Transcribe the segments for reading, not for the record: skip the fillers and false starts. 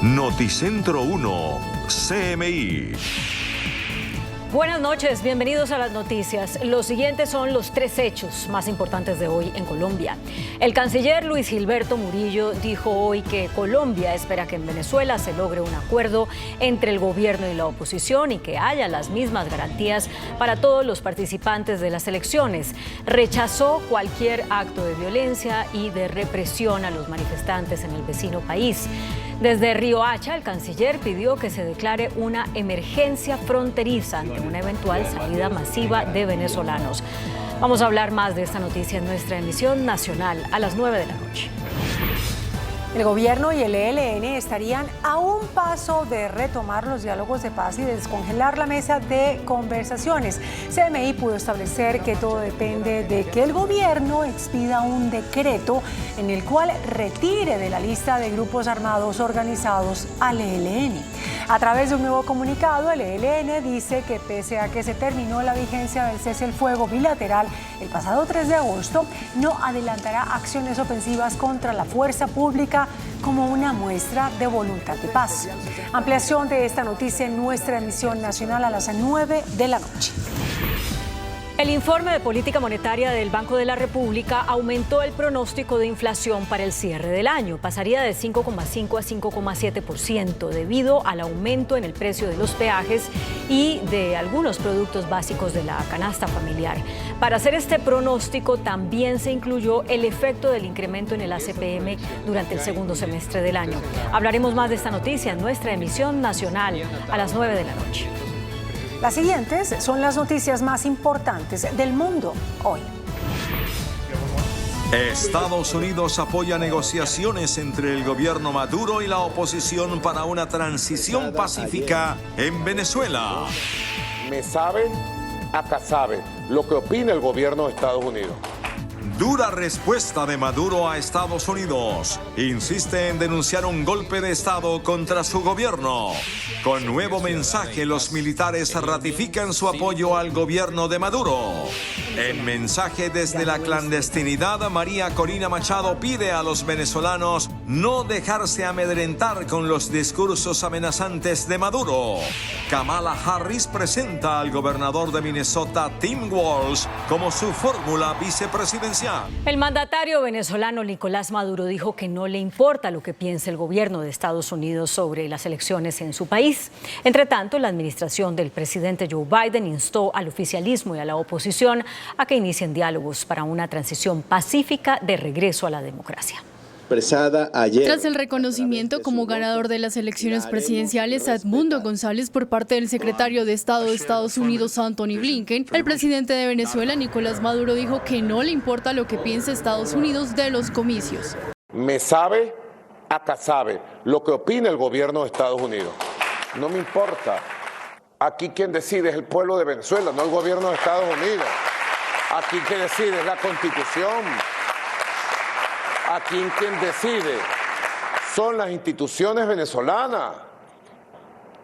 Noticentro 1, CMI. Buenas noches, bienvenidos a las noticias. Los siguientes son los 3 hechos más importantes de hoy en Colombia. El canciller Luis Gilberto Murillo dijo hoy que Colombia espera que en Venezuela se logre un acuerdo entre el gobierno y la oposición y que haya las mismas garantías para todos los participantes de las elecciones. Rechazó cualquier acto de violencia y de represión a los manifestantes en el vecino país. Desde Riohacha, el canciller pidió que se declare una emergencia fronteriza ante una eventual salida masiva de venezolanos. Vamos a hablar más de esta noticia en nuestra emisión nacional a las 9 de la noche. El gobierno y el ELN estarían a un paso de retomar los diálogos de paz y de descongelar la mesa de conversaciones. CMI pudo establecer que todo depende de que el gobierno expida un decreto en el cual retire de la lista de grupos armados organizados al ELN. A través de un nuevo comunicado, el ELN dice que pese a que se terminó la vigencia del cese el fuego bilateral el pasado 3 de agosto, no adelantará acciones ofensivas contra la fuerza pública como una muestra de voluntad de paz. Ampliación de esta noticia en nuestra emisión nacional a las 9 de la noche. El informe de política monetaria del Banco de la República aumentó el pronóstico de inflación para el cierre del año. Pasaría de 5,5 a 5,7% debido al aumento en el precio de los peajes y de algunos productos básicos de la canasta familiar. Para hacer este pronóstico también se incluyó el efecto del incremento en el ACPM durante el segundo semestre del año. Hablaremos más de esta noticia en nuestra emisión nacional a las 9 de la noche. Las siguientes son las noticias más importantes del mundo hoy. Estados Unidos apoya negociaciones entre el gobierno Maduro y la oposición para una transición pacífica en Venezuela. Me sabe, acá sabe lo que opina el gobierno de Estados Unidos. Dura respuesta de Maduro a Estados Unidos. Insiste en denunciar un golpe de Estado contra su gobierno. Con nuevo mensaje, los militares ratifican su apoyo al gobierno de Maduro. En mensaje desde la clandestinidad, María Corina Machado pide a los venezolanos no dejarse amedrentar con los discursos amenazantes de Maduro. Kamala Harris presenta al gobernador de Minnesota, Tim Walz, como su fórmula vicepresidencial. El mandatario venezolano Nicolás Maduro dijo que no le importa lo que piense el gobierno de Estados Unidos sobre las elecciones en su país. Entre tanto, la administración del presidente Joe Biden instó al oficialismo y a la oposición a que inicien diálogos para una transición pacífica de regreso a la democracia. Tras el reconocimiento como ganador de las elecciones presidenciales a Edmundo González por parte del secretario de Estado de Estados Unidos, Antony Blinken, el presidente de Venezuela, Nicolás Maduro, dijo que no le importa lo que piense Estados Unidos de los comicios. Me sabe, acá sabe lo que opina el gobierno de Estados Unidos. No me importa. Aquí quien decide es el pueblo de Venezuela, no el gobierno de Estados Unidos. Aquí quien decide es la Constitución. Aquí quien decide son las instituciones venezolanas.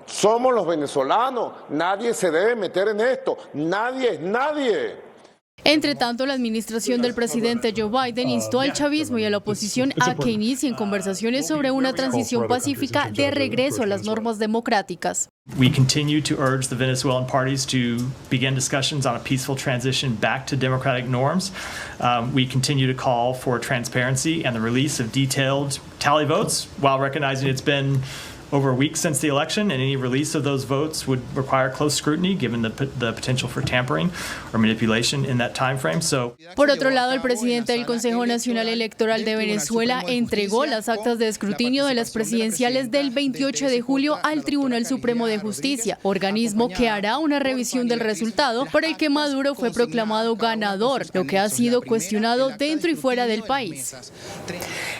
Somos los venezolanos. Nadie se debe meter en esto. Nadie es nadie. Entre tanto, la administración del presidente Joe Biden instó al chavismo y a la oposición a que inicien conversaciones sobre una transición pacífica de regreso a las normas democráticas. We continue to urge the Venezuelan parties to begin discussions on a peaceful transition back to democratic norms. We continue to call for transparency and the release of detailed tally votes, while recognizing it's been over a week since the election, and any release of those votes would require close scrutiny given the potential for tampering or manipulation in that time frame. Por otro lado, el presidente del Consejo Nacional Electoral de Venezuela entregó las actas de escrutinio de las presidenciales del 28 de julio al Tribunal Supremo de Justicia, organismo que hará una revisión del resultado por el que Maduro fue proclamado ganador, lo que ha sido cuestionado dentro y fuera del país.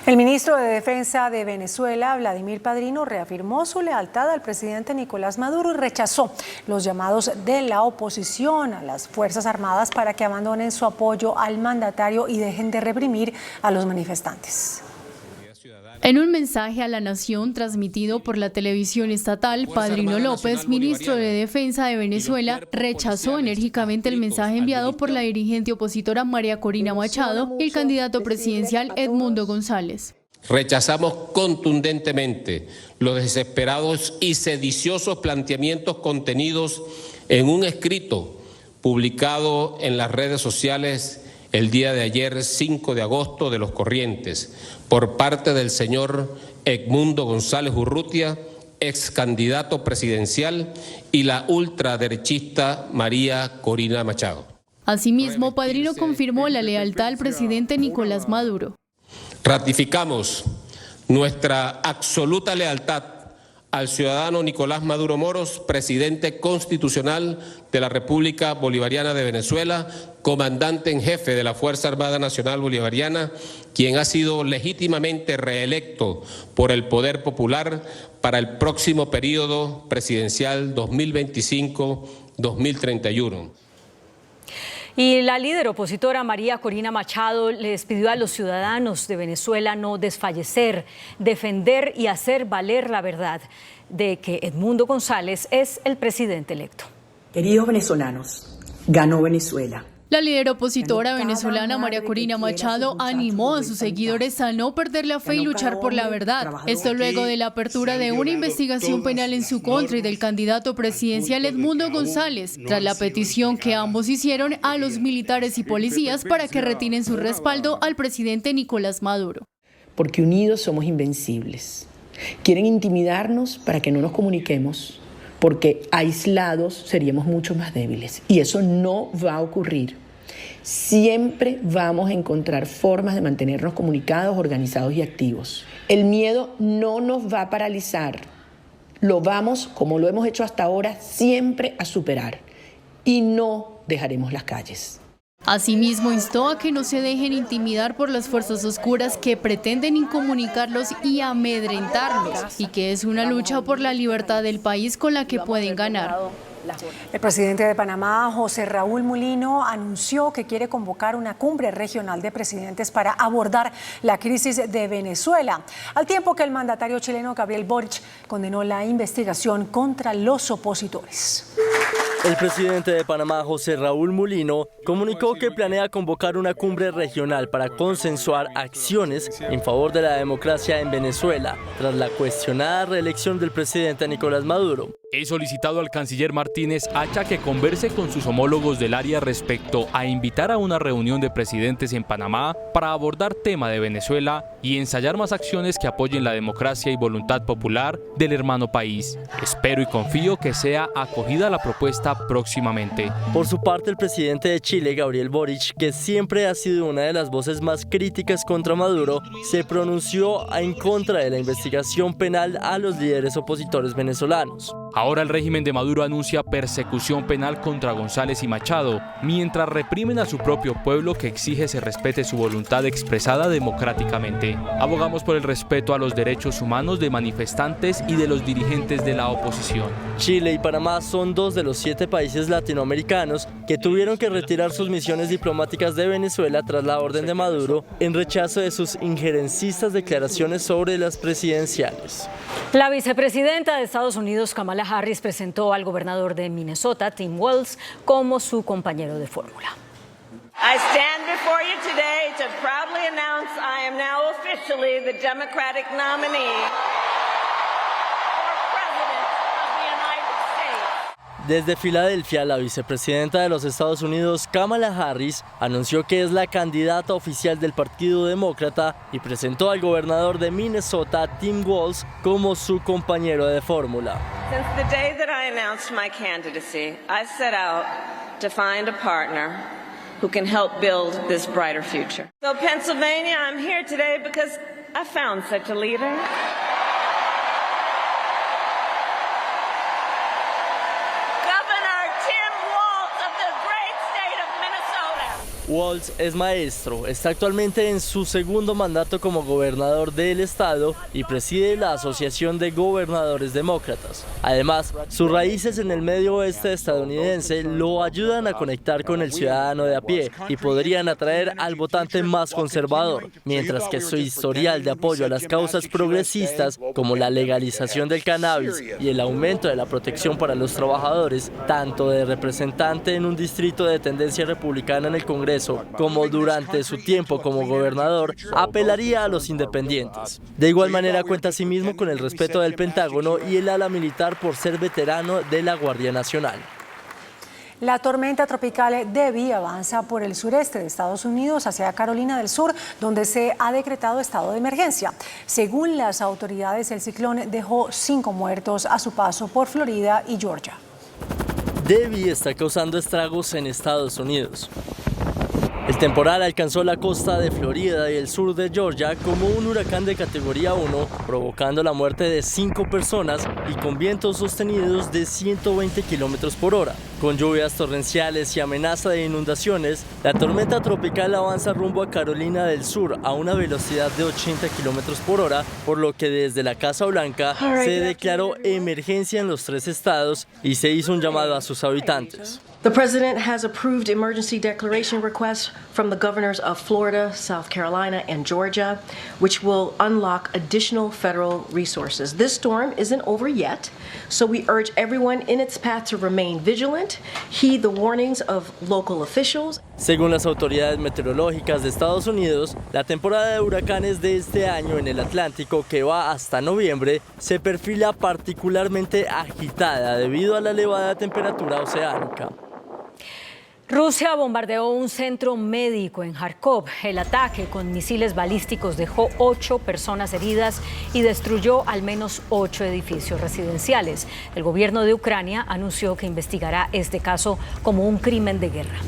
El ministro de Defensa de Venezuela, Vladimir Padrino, reafirmó su lealtad al presidente Nicolás Maduro y rechazó los llamados de la oposición a las Fuerzas Armadas para que abandonen su apoyo al mandatario y dejen de reprimir a los manifestantes. En un mensaje a la nación transmitido por la televisión estatal, Padrino López, ministro de Defensa de Venezuela, rechazó enérgicamente el mensaje enviado por la dirigente opositora María Corina Machado y el candidato presidencial Edmundo González. Rechazamos contundentemente los desesperados y sediciosos planteamientos contenidos en un escrito publicado en las redes sociales el día de ayer, 5 de agosto, de Los Corrientes, por parte del señor Edmundo González Urrutia, ex candidato presidencial, y la ultraderechista María Corina Machado. Asimismo, Padrino confirmó la lealtad al presidente Nicolás Maduro. Ratificamos nuestra absoluta lealtad al ciudadano Nicolás Maduro Moros, presidente constitucional de la República Bolivariana de Venezuela, comandante en jefe de la Fuerza Armada Nacional Bolivariana, quien ha sido legítimamente reelecto por el Poder Popular para el próximo periodo presidencial 2025-2031. Y la líder opositora María Corina Machado les pidió a los ciudadanos de Venezuela no desfallecer, defender y hacer valer la verdad de que Edmundo González es el presidente electo. Queridos venezolanos, ganó Venezuela. La líder opositora venezolana María Corina Machado animó a sus seguidores a no perder la fe y luchar por la verdad. Esto luego de la apertura de una investigación penal en su contra y del candidato presidencial Edmundo González, tras la petición que ambos hicieron a los militares y policías para que retiren su respaldo al presidente Nicolás Maduro. Porque unidos somos invencibles. Quieren intimidarnos para que no nos comuniquemos, porque aislados seríamos mucho más débiles. Y eso no va a ocurrir. Siempre vamos a encontrar formas de mantenernos comunicados, organizados y activos. El miedo no nos va a paralizar. Lo vamos, como lo hemos hecho hasta ahora, siempre a superar. Y no dejaremos las calles. Asimismo, instó a que no se dejen intimidar por las fuerzas oscuras que pretenden incomunicarlos y amedrentarlos, y que es una lucha por la libertad del país con la que pueden ganar. El presidente de Panamá, José Raúl Mulino, anunció que quiere convocar una cumbre regional de presidentes para abordar la crisis de Venezuela, al tiempo que el mandatario chileno Gabriel Boric condenó la investigación contra los opositores. El presidente de Panamá, José Raúl Mulino, comunicó que planea convocar una cumbre regional para consensuar acciones en favor de la democracia en Venezuela, tras la cuestionada reelección del presidente Nicolás Maduro. He solicitado al canciller Martínez Hacha que converse con sus homólogos del área respecto a invitar a una reunión de presidentes en Panamá para abordar tema de Venezuela y ensayar más acciones que apoyen la democracia y voluntad popular del hermano país. Espero y confío que sea acogida la propuesta próximamente. Por su parte, el presidente de Chile, Gabriel Boric, que siempre ha sido una de las voces más críticas contra Maduro, se pronunció en contra de la investigación penal a los líderes opositores venezolanos. Ahora el régimen de Maduro anuncia persecución penal contra González y Machado, mientras reprimen a su propio pueblo que exige se respete su voluntad expresada democráticamente. Abogamos por el respeto a los derechos humanos de manifestantes y de los dirigentes de la oposición. Chile y Panamá son dos de los 7 países latinoamericanos que tuvieron que retirar sus misiones diplomáticas de Venezuela tras la orden de Maduro en rechazo de sus injerencistas declaraciones sobre las presidenciales. La vicepresidenta de Estados Unidos, Kamala Harris, presentó al gobernador de Minnesota, Tim Walz, como su compañero de fórmula. I stand before you today to proudly announce I am now officially the Democratic nominee for President of the United States. Desde Filadelfia, la vicepresidenta de los Estados Unidos, Kamala Harris, anunció que es la candidata oficial del Partido Demócrata y presentó al gobernador de Minnesota, Tim Walz, como su compañero de fórmula. Since the day that I announced my candidacy, I set out to find a partner who can help build this brighter future. So Pennsylvania, I'm here today because I found such a leader. Walz es maestro, está actualmente en su segundo mandato como gobernador del estado y preside la Asociación de Gobernadores Demócratas. Además, sus raíces en el medio oeste estadounidense lo ayudan a conectar con el ciudadano de a pie y podrían atraer al votante más conservador, mientras que su historial de apoyo a las causas progresistas, como la legalización del cannabis y el aumento de la protección para los trabajadores, tanto de representante en un distrito de tendencia republicana en el Congreso Congreso, como durante su tiempo como gobernador, apelaría a los independientes. De igual manera cuenta asimismo con el respeto del Pentágono y el ala militar por ser veterano de la Guardia Nacional. La tormenta tropical Debbie avanza por el sureste de Estados Unidos hacia Carolina del Sur, donde se ha decretado estado de emergencia. Según las autoridades, el ciclón dejó 5 muertos a su paso por Florida y Georgia. Debbie está causando estragos en Estados Unidos. El temporal alcanzó la costa de Florida y el sur de Georgia como un huracán de categoría 1, provocando la muerte de 5 personas y con vientos sostenidos de 120 kilómetros por hora. Con lluvias torrenciales y amenaza de inundaciones, la tormenta tropical avanza rumbo a Carolina del Sur a una velocidad de 80 kilómetros por hora, por lo que desde la Casa Blanca se declaró emergencia en los 3 estados y se hizo un llamado a sus habitantes. The president has approved emergency declaration requests from the governors of Florida, South Carolina, and Georgia, which will unlock additional federal resources. This storm isn't over yet, so we urge everyone in its path to remain vigilant, heed the warnings of local officials. Según las autoridades meteorológicas de Estados Unidos, la temporada de huracanes de este año en el Atlántico, que va hasta noviembre, se perfila particularmente agitada debido a la elevada temperatura oceánica. Rusia bombardeó un centro médico en Kharkov. El ataque con misiles balísticos dejó 8 personas heridas y destruyó al menos 8 edificios residenciales. El gobierno de Ucrania anunció que investigará este caso como un crimen de guerra.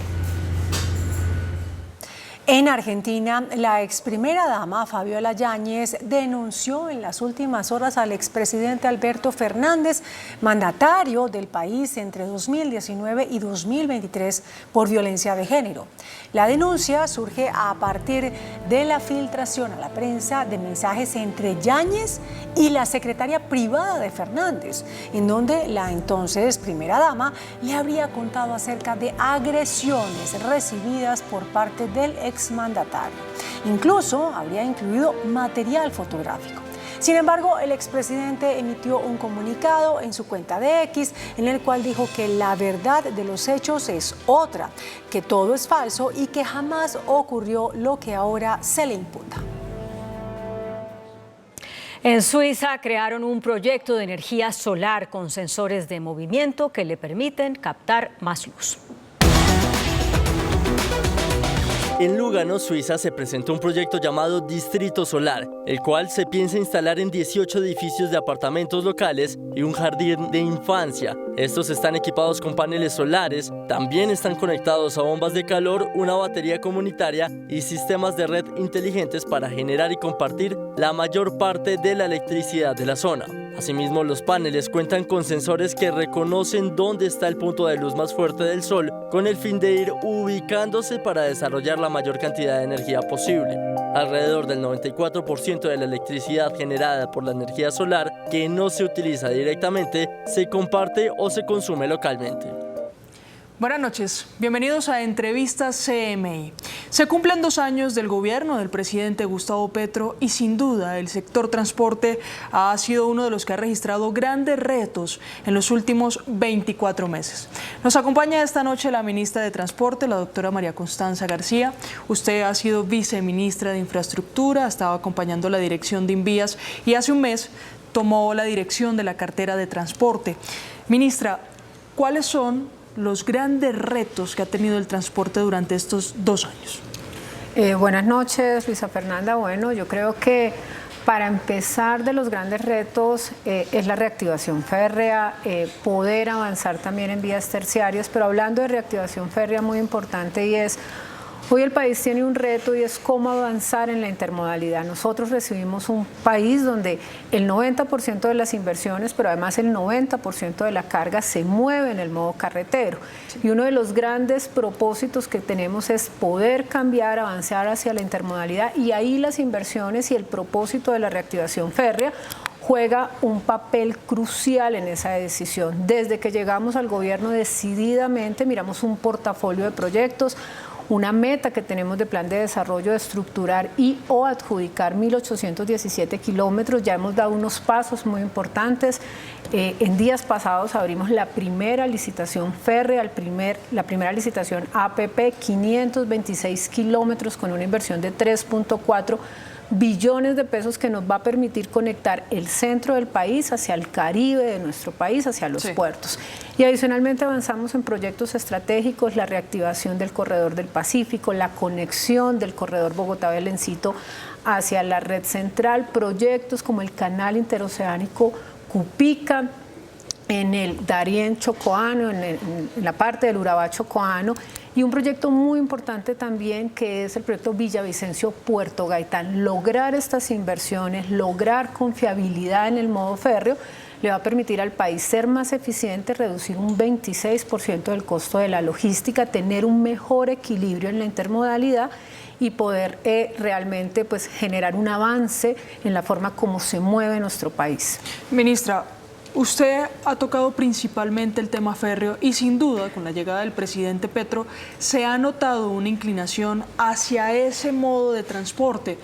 En Argentina, la ex primera dama Fabiola Yáñez denunció en las últimas horas al expresidente Alberto Fernández, mandatario del país entre 2019 y 2023, por violencia de género. La denuncia surge a partir de la filtración a la prensa de mensajes entre Yáñez y la secretaria privada de Fernández, en donde la entonces primera dama le habría contado acerca de agresiones recibidas por parte del exmandatario. Incluso habría incluido material fotográfico. Sin embargo, el expresidente emitió un comunicado en su cuenta de X en el cual dijo que la verdad de los hechos es otra, que todo es falso y que jamás ocurrió lo que ahora se le imputa. En Suiza crearon un proyecto de energía solar con sensores de movimiento que le permiten captar más luz. En Lugano, Suiza, se presentó un proyecto llamado Distrito Solar, el cual se piensa instalar en 18 edificios de apartamentos locales y un jardín de infancia. Estos están equipados con paneles solares, también están conectados a bombas de calor, una batería comunitaria y sistemas de red inteligentes para generar y compartir la mayor parte de la electricidad de la zona. Asimismo, los paneles cuentan con sensores que reconocen dónde está el punto de luz más fuerte del sol, con el fin de ir ubicándose para desarrollar la mayor cantidad de energía posible. Alrededor del 94% de la electricidad generada por la energía solar, que no se utiliza directamente, se comparte o se consume localmente. Buenas noches, bienvenidos a Entrevistas CMI. Se cumplen 2 años del gobierno del presidente Gustavo Petro y sin duda el sector transporte ha sido uno de los que ha registrado grandes retos en los últimos 24 meses. Nos acompaña esta noche la ministra de Transporte, la doctora María Constanza García. Usted ha sido viceministra de Infraestructura, ha estado acompañando la dirección de Invías y hace un mes tomó la dirección de la cartera de Transporte. Ministra, ¿cuáles son los grandes retos que ha tenido el transporte durante estos 2 años? Buenas noches, Luisa Fernanda. Bueno, yo creo que para empezar de los grandes retos es la reactivación férrea, poder avanzar también en vías terciarias, pero hablando de reactivación férrea muy importante y es, hoy el país tiene un reto y es cómo avanzar en la intermodalidad. Nosotros recibimos un país donde el 90% de las inversiones, pero además el 90% de la carga se mueve en el modo carretero. Y uno de los grandes propósitos que tenemos es poder cambiar, avanzar hacia la intermodalidad y ahí las inversiones y el propósito de la reactivación férrea juega un papel crucial en esa decisión. Desde que llegamos al gobierno decididamente miramos un portafolio de proyectos, una meta que tenemos de plan de desarrollo de estructurar y o adjudicar 1.817 kilómetros. Ya hemos dado unos pasos muy importantes. En días pasados abrimos la primera licitación férrea, la primera licitación APP, 526 kilómetros con una inversión de 3.4 billones de pesos que nos va a permitir conectar el centro del país hacia el Caribe de nuestro país, hacia los puertos. Y adicionalmente avanzamos en proyectos estratégicos, la reactivación del corredor del Pacífico, la conexión del corredor Bogotá-Belencito hacia la red central, proyectos como el canal interoceánico Cupica, en el Darién chocoano, en la parte del Urabá chocoano, y un proyecto muy importante también que es el proyecto Villavicencio Puerto Gaitán. Lograr estas inversiones, lograr confiabilidad en el modo férreo, le va a permitir al país ser más eficiente, reducir un 26% del costo de la logística, tener un mejor equilibrio en la intermodalidad y poder realmente pues, generar un avance en la forma como se mueve nuestro país. Ministra, usted ha tocado principalmente el tema férreo y sin duda con la llegada del presidente Petro se ha notado una inclinación hacia ese modo de transporte.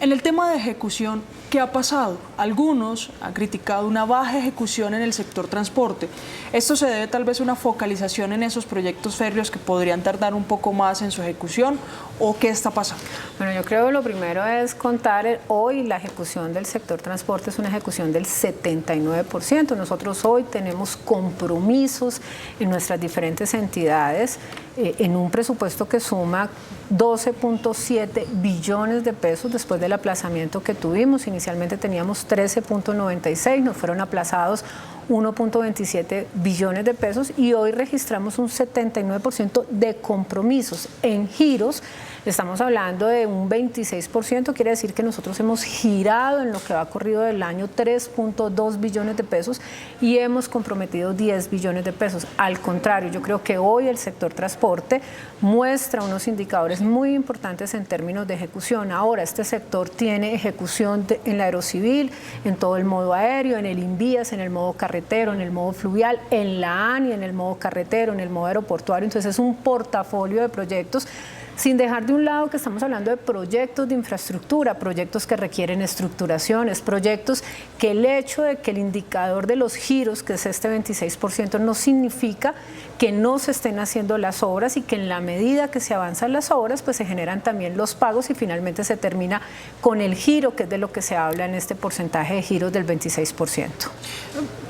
En el tema de ejecución, ¿qué ha pasado? Algunos han criticado una baja ejecución en el sector transporte. ¿Esto se debe tal vez a una focalización en esos proyectos férreos que podrían tardar un poco más en su ejecución o qué está pasando? Bueno, yo creo que lo primero es contar hoy la ejecución del sector transporte es una ejecución del 79%. Nosotros hoy tenemos compromisos en nuestras diferentes entidades en un presupuesto que suma 12.7 billones de pesos después del aplazamiento que tuvimos. Inicialmente teníamos 13.96, nos fueron aplazados 1.27 billones de pesos y hoy registramos un 79% de compromisos. En giros estamos hablando de un 26%, quiere decir que nosotros hemos girado en lo que va corrido del año 3.2 billones de pesos y hemos comprometido 10 billones de pesos. Al contrario, yo creo que hoy el sector transporte muestra unos indicadores muy importantes en términos de ejecución. Ahora, este sector tiene ejecución en la aerocivil, en todo el modo aéreo, en el Invías, en el modo carretero, en el modo fluvial, en la ANI, en el modo carretero, en el modo aeroportuario. Entonces es un portafolio de proyectos, sin dejar de un lado que estamos hablando de proyectos de infraestructura, proyectos que requieren estructuraciones, proyectos que el hecho de que el indicador de los giros, que es este 26%, no significa que no se estén haciendo las obras y que en la medida que se avanzan las obras, pues se generan también los pagos y finalmente se termina con el giro, que es de lo que se habla en este porcentaje de giros del 26%.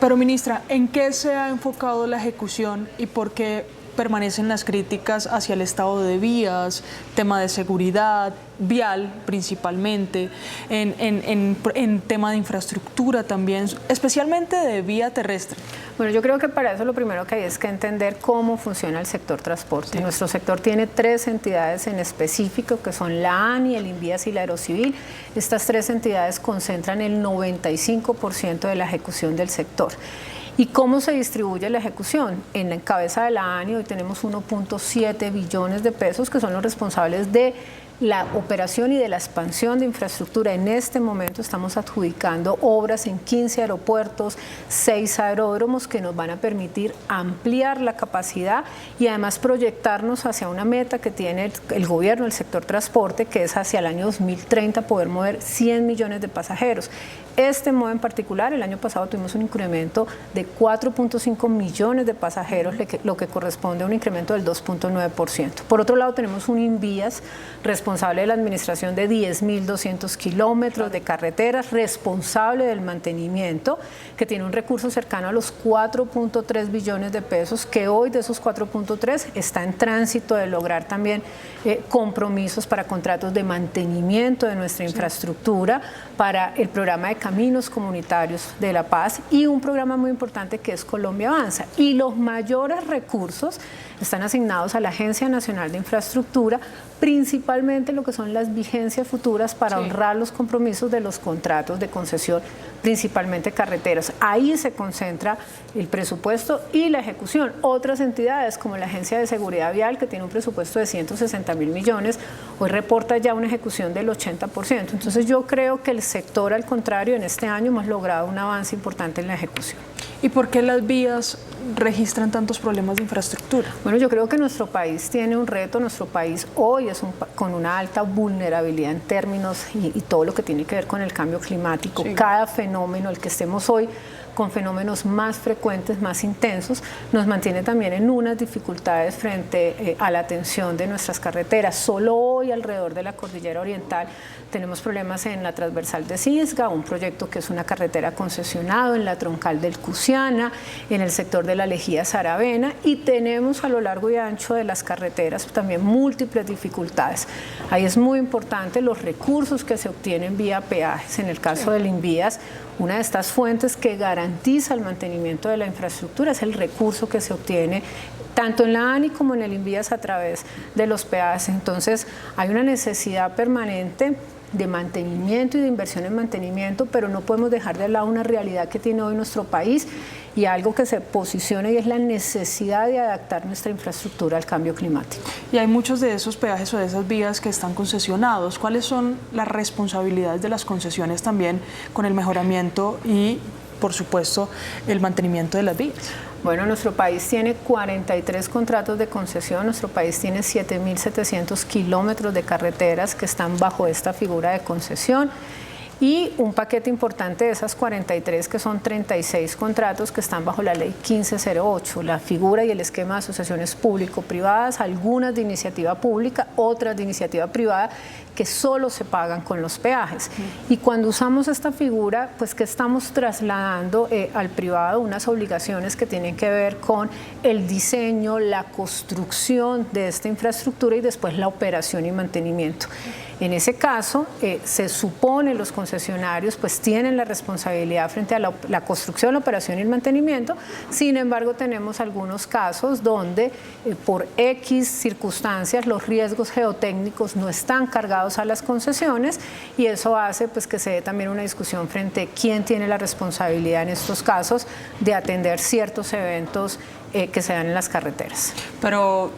Pero, ministra, ¿en qué se ha enfocado la ejecución y por qué permanecen las críticas hacia el estado de vías, tema de seguridad, vial principalmente, en tema de infraestructura también, especialmente de vía terrestre? Bueno, yo creo que para eso lo primero que hay es que entender cómo funciona el sector transporte. Sí. Nuestro sector tiene 3 entidades en específico, que son la ANI, el Invías y la Aerocivil. Estas 3 entidades concentran el 95% de la ejecución del sector. ¿Y cómo se distribuye la ejecución? En la cabeza de la ANI hoy tenemos 1.7 billones de pesos que son los responsables de la operación y de la expansión de infraestructura. En este momento estamos adjudicando obras en 15 aeropuertos, 6 aeródromos que nos van a permitir ampliar la capacidad y además proyectarnos hacia una meta que tiene el gobierno, el sector transporte, que es hacia el año 2030 poder mover 100 millones de pasajeros. Este modo en particular, el año pasado tuvimos un incremento de 4.5 millones de pasajeros, lo que corresponde a un incremento del 2.9%. Por otro lado, tenemos un Invías responsable de la administración de 10.200 kilómetros de carreteras, responsable del mantenimiento, que tiene un recurso cercano a los 4.3 billones de pesos, que hoy de esos 4.3 está en tránsito de lograr también compromisos para contratos de mantenimiento de nuestra infraestructura, para el programa de caminos comunitarios de La Paz y un programa muy importante que es Colombia Avanza. Y los mayores recursos están asignados a la Agencia Nacional de Infraestructura, principalmente lo que son las vigencias futuras para honrar los compromisos de los contratos de concesión, principalmente carreteras. Ahí se concentra el presupuesto y la ejecución. Otras entidades como la Agencia de Seguridad Vial, que tiene un presupuesto de 160.000 millones, hoy reporta ya una ejecución del 80%. Entonces yo creo que el sector, al contrario, en este año hemos logrado un avance importante en la ejecución. ¿Y por qué las vías registran tantos problemas de infraestructura? Bueno, yo creo que nuestro país tiene un reto. Nuestro país hoy es con una alta vulnerabilidad en términos y todo lo que tiene que ver con el cambio climático. Sí. Cada fenómeno, el que estemos hoy con fenómenos más frecuentes, más intensos, nos mantiene también en unas dificultades frente a la atención de nuestras carreteras. Solo hoy alrededor de la Cordillera Oriental tenemos problemas en la transversal de Cisga, un proyecto que es una carretera concesionado, en la troncal del Cusiana, en el sector de la Lejía Saravena, y tenemos a lo largo y ancho de las carreteras también múltiples dificultades. Ahí es muy importante los recursos que se obtienen vía peajes. En el caso del Invías, una de estas fuentes que garantiza el mantenimiento de la infraestructura es el recurso que se obtiene tanto en la ANI como en el Invías a través de los peajes. Entonces hay una necesidad permanente de mantenimiento y de inversión en mantenimiento, pero no podemos dejar de lado una realidad que tiene hoy nuestro país y algo que se posiciona, y es la necesidad de adaptar nuestra infraestructura al cambio climático. Y hay muchos de esos peajes o de esas vías que están concesionados. ¿Cuáles son las responsabilidades de las concesiones también con el mejoramiento y, por supuesto, el mantenimiento de las vías? Bueno, nuestro país tiene 43 contratos de concesión, nuestro país tiene 7.700 kilómetros de carreteras que están bajo esta figura de concesión, y un paquete importante de esas 43, que son 36 contratos que están bajo la ley 1508, la figura y el esquema de asociaciones público-privadas, algunas de iniciativa pública, otras de iniciativa privada, que solo se pagan con los peajes. Y cuando usamos esta figura, pues que estamos trasladando al privado unas obligaciones que tienen que ver con el diseño, la construcción de esta infraestructura y después la operación y mantenimiento. En ese caso, se supone los concesionarios pues tienen la responsabilidad frente a la construcción, la operación y el mantenimiento. Sin embargo, tenemos algunos casos donde por X circunstancias los riesgos geotécnicos no están cargados a las concesiones, y eso hace pues que se dé también una discusión frente a quién tiene la responsabilidad en estos casos de atender ciertos eventos que se dan en las carreteras. Pero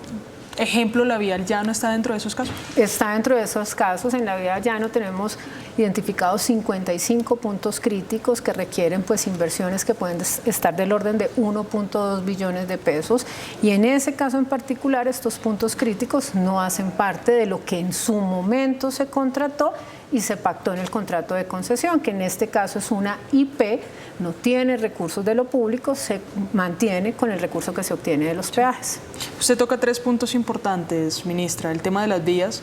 ejemplo, ¿la vía al llano está dentro de esos casos? Está dentro de esos casos. En la vía al llano tenemos identificados 55 puntos críticos que requieren pues inversiones que pueden estar del orden de 1.2 billones de pesos, y en ese caso en particular estos puntos críticos no hacen parte de lo que en su momento se contrató y se pactó en el contrato de concesión, que en este caso es una IP, no tiene recursos de lo público, se mantiene con el recurso que se obtiene de los peajes. Usted toca 3 puntos importantes, ministra: el tema de las vías,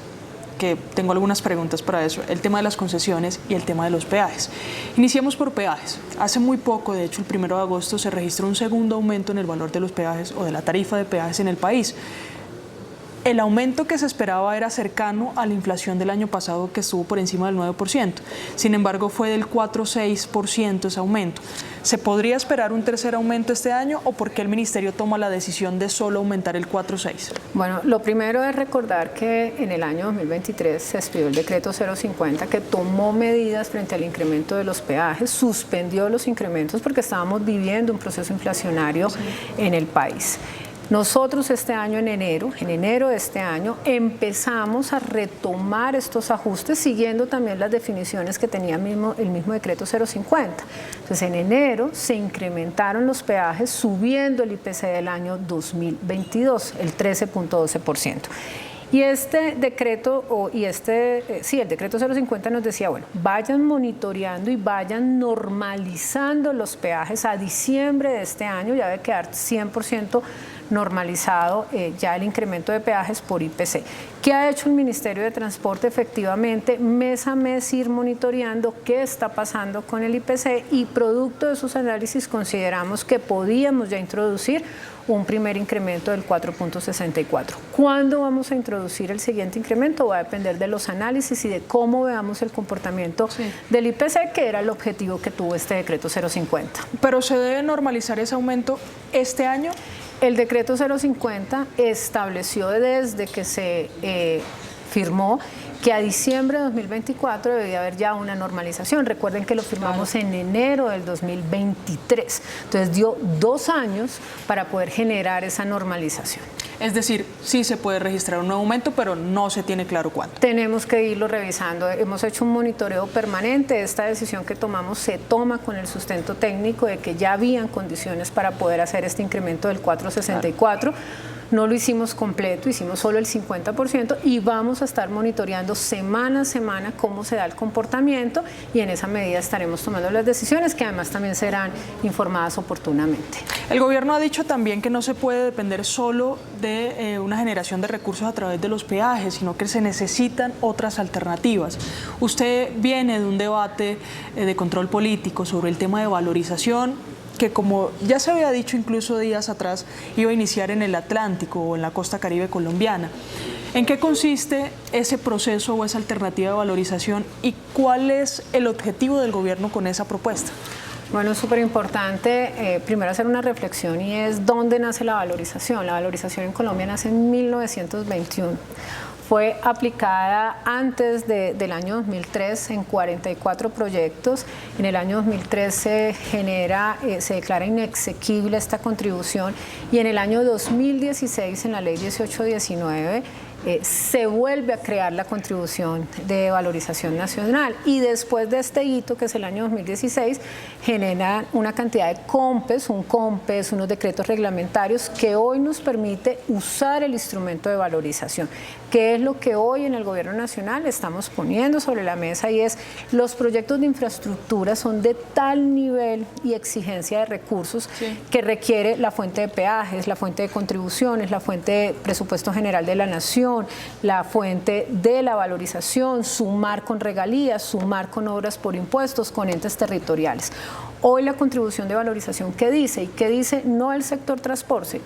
que tengo algunas preguntas para eso, el tema de las concesiones y el tema de los peajes. Iniciemos por peajes. Hace muy poco, de hecho el 1 de agosto, se registró un segundo aumento en el valor de los peajes o de la tarifa de peajes en el país. El aumento que se esperaba era cercano a la inflación del año pasado, que estuvo por encima del 9%. Sin embargo, fue del 4,6% ese aumento. ¿Se podría esperar un tercer aumento este año, o por qué el ministerio toma la decisión de solo aumentar el 4,6%? Bueno, lo primero es recordar que en el año 2023 se expidió el decreto 050, que tomó medidas frente al incremento de los peajes, suspendió los incrementos porque estábamos viviendo un proceso inflacionario en el país. Nosotros este año en enero de este año, empezamos a retomar estos ajustes siguiendo también las definiciones que tenía el mismo decreto 050. Entonces en enero se incrementaron los peajes subiendo el IPC del año 2022, el 13.12%. Y este decreto, el decreto 050 nos decía, bueno, vayan monitoreando y vayan normalizando los peajes a diciembre de este año, ya debe quedar 100% normalizado ya el incremento de peajes por IPC. ¿Qué ha hecho el Ministerio de Transporte? Efectivamente, mes a mes ir monitoreando qué está pasando con el IPC, y producto de sus análisis consideramos que podíamos ya introducir un primer incremento del 4.64. ¿Cuándo vamos a introducir el siguiente incremento? Va a depender de los análisis y de cómo veamos el comportamiento del IPC, que era el objetivo que tuvo este decreto 050. ¿Pero se debe normalizar ese aumento este año? El decreto 050 estableció desde que se firmó que a diciembre de 2024 debía haber ya una normalización. Recuerden que lo firmamos en enero del 2023. Entonces dio 2 años para poder generar esa normalización. Es decir, sí se puede registrar un nuevo aumento, pero no se tiene claro cuándo. Tenemos que irlo revisando. Hemos hecho un monitoreo permanente. Esta decisión que tomamos se toma con el sustento técnico de que ya habían condiciones para poder hacer este incremento del 4.64. No lo hicimos completo, hicimos solo el 50% y vamos a estar monitoreando semana a semana cómo se da el comportamiento y en esa medida estaremos tomando las decisiones que además también serán informadas oportunamente. El gobierno ha dicho también que no se puede depender solo de una generación de recursos a través de los peajes, sino que se necesitan otras alternativas. Usted viene de un debate de control político sobre el tema de valorización, que como ya se había dicho incluso días atrás, iba a iniciar en el Atlántico o en la costa caribe colombiana. ¿En qué consiste ese proceso o esa alternativa de valorización y cuál es el objetivo del gobierno con esa propuesta? Bueno, es súper importante primero hacer una reflexión y es dónde nace la valorización. La valorización en Colombia nace en 1921. Fue aplicada antes del año 2003 en 44 proyectos. En el año 2003 se declara inexequible esta contribución y en el año 2016 en la ley 1819 se vuelve a crear la contribución de valorización nacional y después de este hito, que es el año 2016, genera una cantidad de COMPES, unos decretos reglamentarios que hoy nos permite usar el instrumento de valorización, que es lo que hoy en el Gobierno Nacional estamos poniendo sobre la mesa y es los proyectos de infraestructura son de tal nivel y exigencia de recursos que requiere la fuente de peajes, la fuente de contribuciones, la fuente de presupuesto general de la Nación, la fuente de la valorización, sumar con regalías, sumar con obras por impuestos, con entes territoriales. Hoy la contribución de valorización, ¿qué dice? Y ¿qué dice no el sector transporte,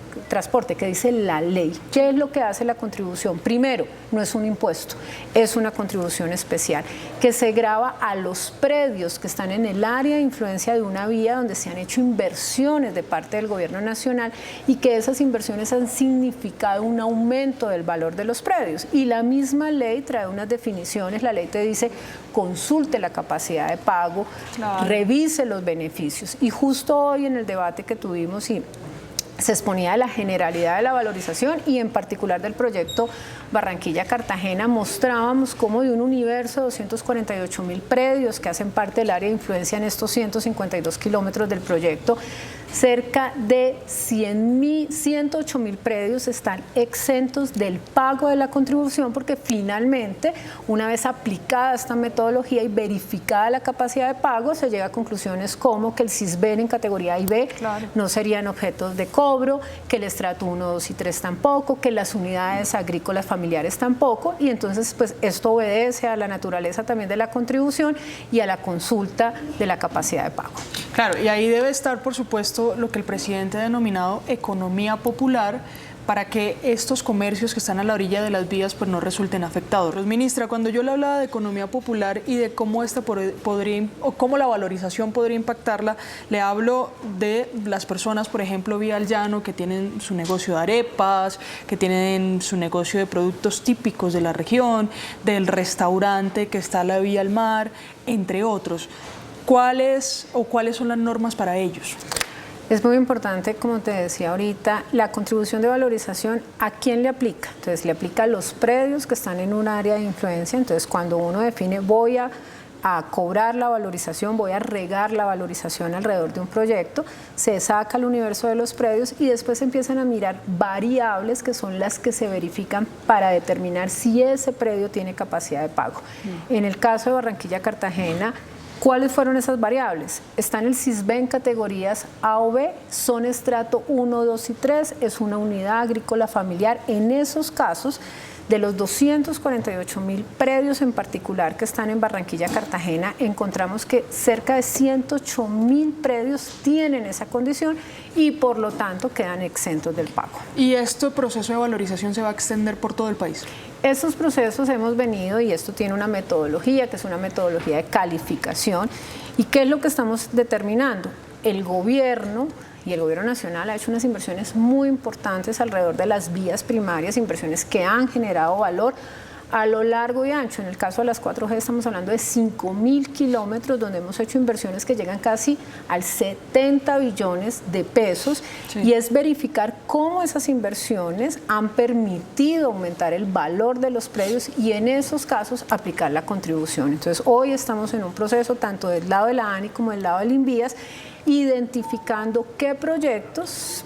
que dice la ley? ¿Qué es lo que hace la contribución? Primero, no es un impuesto, es una contribución especial que se grava a los predios que están en el área de influencia de una vía donde se han hecho inversiones de parte del Gobierno Nacional y que esas inversiones han significado un aumento del valor de los predios. Y la misma ley trae unas definiciones, la ley te dice consulte la capacidad de pago, revise los beneficios. Y justo hoy en el debate que tuvimos se exponía la generalidad de la valorización y en particular del proyecto Barranquilla-Cartagena, mostrábamos cómo de un universo de 248.000 predios que hacen parte del área de influencia en estos 152 kilómetros del proyecto, cerca de 108.000 predios están exentos del pago de la contribución porque finalmente, una vez aplicada esta metodología y verificada la capacidad de pago, se llega a conclusiones como que el CISBEN en categoría A y B no serían objetos de cobro, que el estrato 1, 2 y 3 tampoco, que las unidades agrícolas familiares tampoco, y entonces pues esto obedece a la naturaleza también de la contribución y a la consulta de la capacidad de pago. Claro, y ahí debe estar, por supuesto, lo que el presidente ha denominado economía popular, para que estos comercios que están a la orilla de las vías pues no resulten afectados. Ministra, cuando yo le hablaba de economía popular y de cómo cómo la valorización podría impactarla, le hablo de las personas, por ejemplo, vía al llano, que tienen su negocio de arepas, que tienen su negocio de productos típicos de la región, del restaurante que está a la vía al mar, entre otros. ¿Cuáles son las normas para ellos? Es muy importante, como te decía ahorita, la contribución de valorización, ¿a quién le aplica? Entonces, le aplica a los predios que están en un área de influencia. Entonces, cuando uno define voy a cobrar la valorización, voy a regar la valorización alrededor de un proyecto, se saca el universo de los predios y después empiezan a mirar variables que son las que se verifican para determinar si ese predio tiene capacidad de pago. En el caso de Barranquilla-Cartagena, ¿cuáles fueron esas variables? Están el CISBEN categorías A o B, son estrato 1, 2 y 3, es una unidad agrícola familiar. En esos casos, de los 248.000 predios en particular que están en Barranquilla-Cartagena, encontramos que cerca de 108.000 predios tienen esa condición y por lo tanto quedan exentos del pago. ¿Y este proceso de valorización se va a extender por todo el país? Estos procesos hemos venido, y esto tiene una metodología, que es una metodología de calificación. ¿Y qué es lo que estamos determinando? El gobierno y el Gobierno Nacional ha hecho unas inversiones muy importantes alrededor de las vías primarias, inversiones que han generado valor. a lo largo y ancho. En el caso de las 4G estamos hablando de 5.000 kilómetros donde hemos hecho inversiones que llegan casi al 70 billones de pesos y es verificar cómo esas inversiones han permitido aumentar el valor de los predios y en esos casos aplicar la contribución. Entonces hoy estamos en un proceso tanto del lado de la ANI como del lado del INVIAS identificando qué proyectos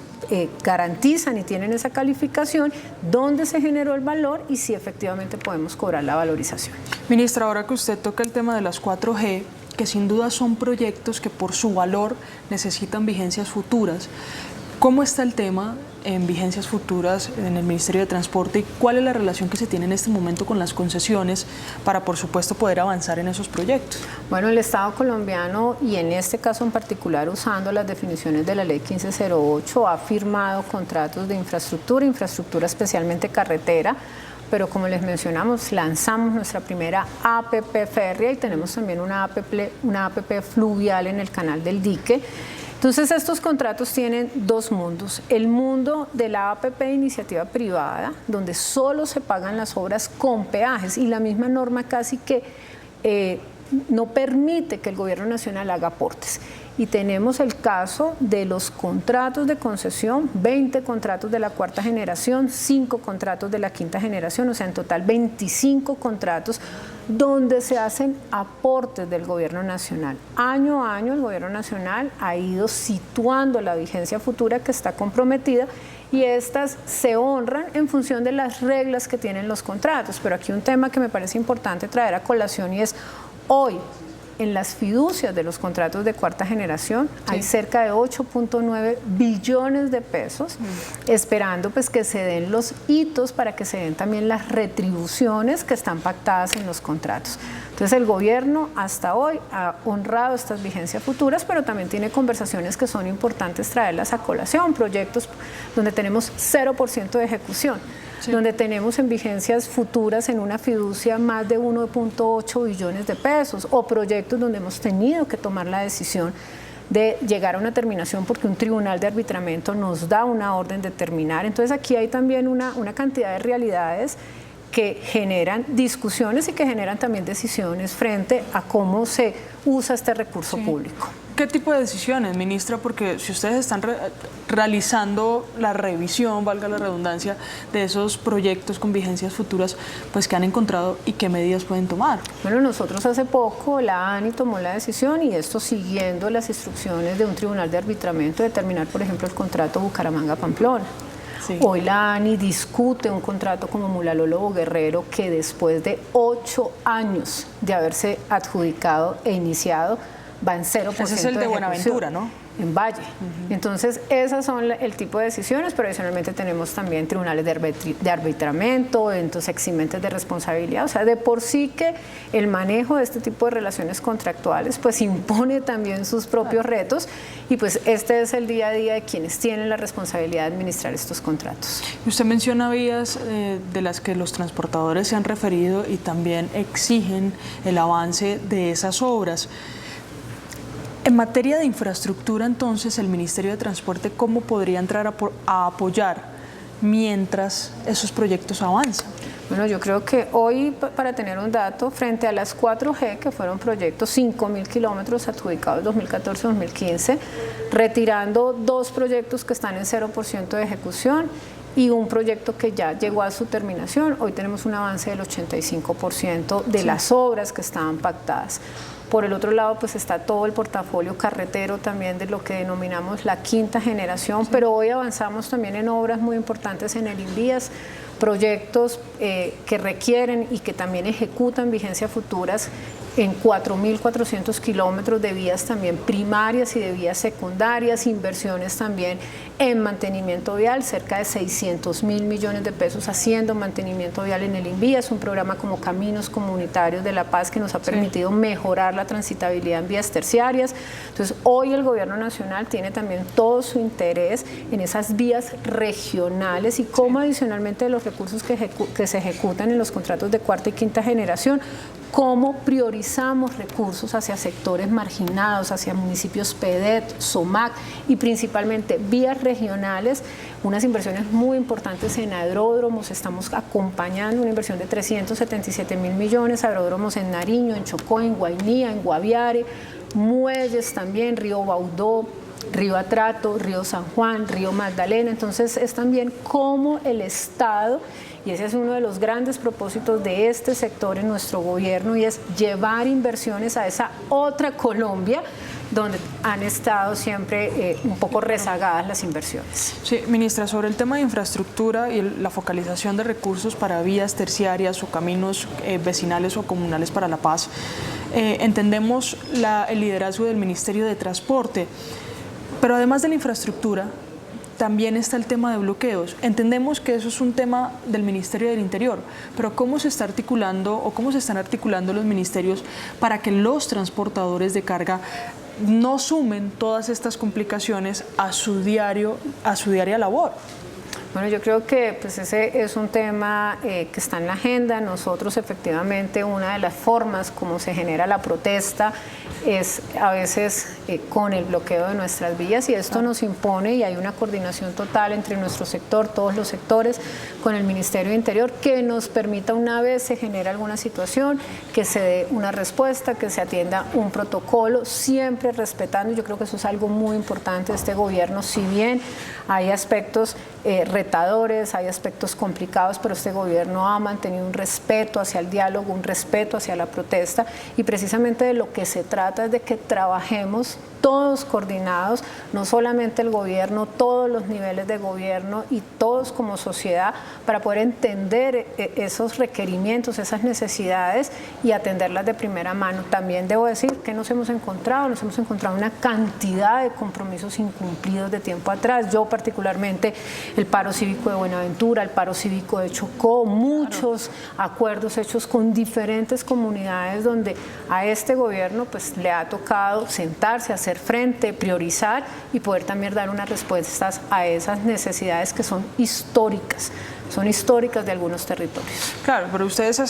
garantizan y tienen esa calificación, dónde se generó el valor y si efectivamente podemos cobrar la valorización. Ministra, ahora que usted toca el tema de las 4G, que sin duda son proyectos que por su valor necesitan vigencias futuras, ¿cómo está el tema en vigencias futuras en el Ministerio de Transporte y cuál es la relación que se tiene en este momento con las concesiones para, por supuesto, poder avanzar en esos proyectos? Bueno, el Estado colombiano, y en este caso en particular usando las definiciones de la Ley 1508, ha firmado contratos de infraestructura especialmente carretera, pero como les mencionamos, lanzamos nuestra primera APP férrea y tenemos también una APP fluvial en el Canal del Dique. Entonces estos contratos tienen dos mundos, el mundo de la APP de iniciativa privada, donde solo se pagan las obras con peajes y la misma norma casi que no permite que el gobierno nacional haga aportes. Y tenemos el caso de los contratos de concesión, 20 contratos de la cuarta generación, 5 contratos de la quinta generación, o sea, en total 25 contratos donde se hacen aportes del gobierno nacional. Año a año el gobierno nacional ha ido situando la vigencia futura que está comprometida y estas se honran en función de las reglas que tienen los contratos. Pero aquí un tema que me parece importante traer a colación y es hoy, en las fiducias de los contratos de cuarta generación hay cerca de 8.9 billones de pesos esperando pues que se den los hitos para que se den también las retribuciones que están pactadas en los contratos. Entonces el gobierno hasta hoy ha honrado estas vigencias futuras, pero también tiene conversaciones que son importantes traerlas a colación, proyectos donde tenemos 0% de ejecución. Donde tenemos en vigencias futuras en una fiducia más de 1.8 billones de pesos o proyectos donde hemos tenido que tomar la decisión de llegar a una terminación porque un tribunal de arbitramiento nos da una orden de terminar. Entonces aquí hay también una cantidad de realidades que generan discusiones y que generan también decisiones frente a cómo se usa este recurso público. ¿Qué tipo de decisiones, ministra? Porque si ustedes están realizando la revisión, valga la redundancia, de esos proyectos con vigencias futuras, pues ¿qué han encontrado y qué medidas pueden tomar? Bueno, nosotros hace poco la ANI tomó la decisión y esto siguiendo las instrucciones de un tribunal de arbitramiento de determinar, por ejemplo, el contrato Bucaramanga-Pamplona. Hoy la ANI discute un contrato como Mulalolo Guerrero que después de 8 años de haberse adjudicado e iniciado va en 0% Ese es el de Buenaventura, ¿no? En Valle. Entonces, esas son el tipo de decisiones, pero adicionalmente tenemos también tribunales de arbitramiento, entonces eximentes de responsabilidad. O sea, de por sí que el manejo de este tipo de relaciones contractuales pues impone también sus propios retos y pues este es el día a día de quienes tienen la responsabilidad de administrar estos contratos. Usted menciona vías de las que los transportadores se han referido y también exigen el avance de esas obras. En materia de infraestructura, entonces, el Ministerio de Transporte, ¿cómo podría entrar a apoyar mientras esos proyectos avanzan? Bueno, yo creo que hoy, para tener un dato, frente a las 4G, que fueron proyectos 5.000 kilómetros adjudicados 2014-2015, retirando 2 proyectos que están en 0% de ejecución y un proyecto que ya llegó a su terminación, hoy tenemos un avance del 85% de las obras que estaban pactadas. Por el otro lado, pues está todo el portafolio carretero también de lo que denominamos la quinta generación, pero hoy avanzamos también en obras muy importantes en el INVIAS, proyectos que requieren y que también ejecutan vigencias futuras en 4.400 kilómetros de vías también primarias y de vías secundarias, inversiones también en mantenimiento vial, cerca de 600.000 millones de pesos haciendo mantenimiento vial en el INVIAS, un programa como Caminos Comunitarios de la Paz que nos ha permitido mejorar la transitabilidad en vías terciarias. Entonces, hoy el Gobierno Nacional tiene también todo su interés en esas vías regionales y cómo adicionalmente los recursos que se ejecutan en los contratos de cuarta y quinta generación cómo priorizamos recursos hacia sectores marginados, hacia municipios PEDET, SOMAC y principalmente vías regionales, unas inversiones muy importantes en aeródromos. Estamos acompañando una inversión de 377.000 millones, aeródromos en Nariño, en Chocó, en Guainía, en Guaviare, muelles también, Río Baudó, Río Atrato, Río San Juan, Río Magdalena. Entonces es también cómo el Estado, y ese es uno de los grandes propósitos de este sector en nuestro gobierno, y es llevar inversiones a esa otra Colombia donde han estado siempre un poco rezagadas las inversiones. Sí, ministra, sobre el tema de infraestructura y la focalización de recursos para vías terciarias o caminos vecinales o comunales para la paz, entendemos el liderazgo del Ministerio de Transporte, pero además de la infraestructura, también está el tema de bloqueos. Entendemos que eso es un tema del Ministerio del Interior, pero ¿cómo se está articulando o cómo se están articulando los ministerios para que los transportadores de carga no sumen todas estas complicaciones a su diaria labor? Bueno, yo creo que pues ese es un tema que está en la agenda. Nosotros efectivamente una de las formas como se genera la protesta es a veces con el bloqueo de nuestras vías, y esto nos impone, y hay una coordinación total entre nuestro sector, todos los sectores, con el Ministerio de Interior, que nos permita, una vez se genera alguna situación, que se dé una respuesta, que se atienda un protocolo, siempre respetando. Yo creo que eso es algo muy importante de este gobierno. Si bien hay aspectos retadores, hay aspectos complicados, pero este gobierno ha mantenido un respeto hacia el diálogo, un respeto hacia la protesta, y precisamente de lo que se trata es de que trabajemos todos coordinados, no solamente el gobierno, todos los niveles de gobierno y todos como sociedad, para poder entender esos requerimientos, esas necesidades y atenderlas de primera mano. También debo decir que nos hemos encontrado una cantidad de compromisos incumplidos de tiempo atrás. Yo particularmente, el paro cívico de Buenaventura, el paro cívico de Chocó, muchos acuerdos hechos con diferentes comunidades donde a este gobierno pues le ha tocado sentarse, hacer frente, priorizar y poder también dar unas respuestas a esas necesidades que son históricas de algunos territorios. Claro, pero ustedes se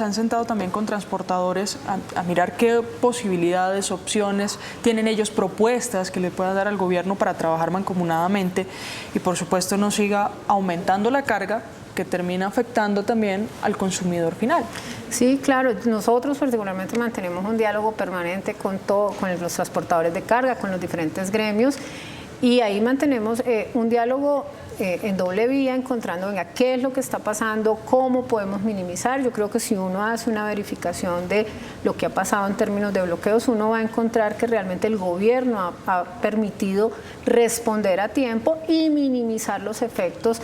han sentado también con transportadores a mirar qué posibilidades, opciones tienen ellos, propuestas que le puedan dar al gobierno para trabajar mancomunadamente y por supuesto no siga aumentando la carga que termina afectando también al consumidor final. Sí, claro, nosotros particularmente mantenemos un diálogo permanente con los transportadores de carga, con los diferentes gremios, y ahí mantenemos un diálogo en doble vía, encontrando qué es lo que está pasando, cómo podemos minimizar. Yo creo que si uno hace una verificación de lo que ha pasado en términos de bloqueos, uno va a encontrar que realmente el gobierno ha permitido responder a tiempo y minimizar los efectos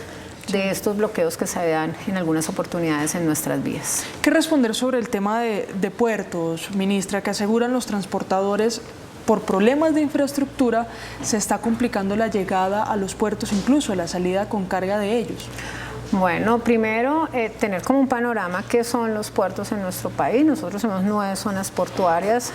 de estos bloqueos que se dan en algunas oportunidades en nuestras vías. ¿Qué responder sobre el tema de puertos, ministra, que aseguran los transportadores por problemas de infraestructura se está complicando la llegada a los puertos, incluso la salida con carga de ellos? Bueno, primero tener como un panorama qué son los puertos en nuestro país. Nosotros tenemos 9 zonas portuarias,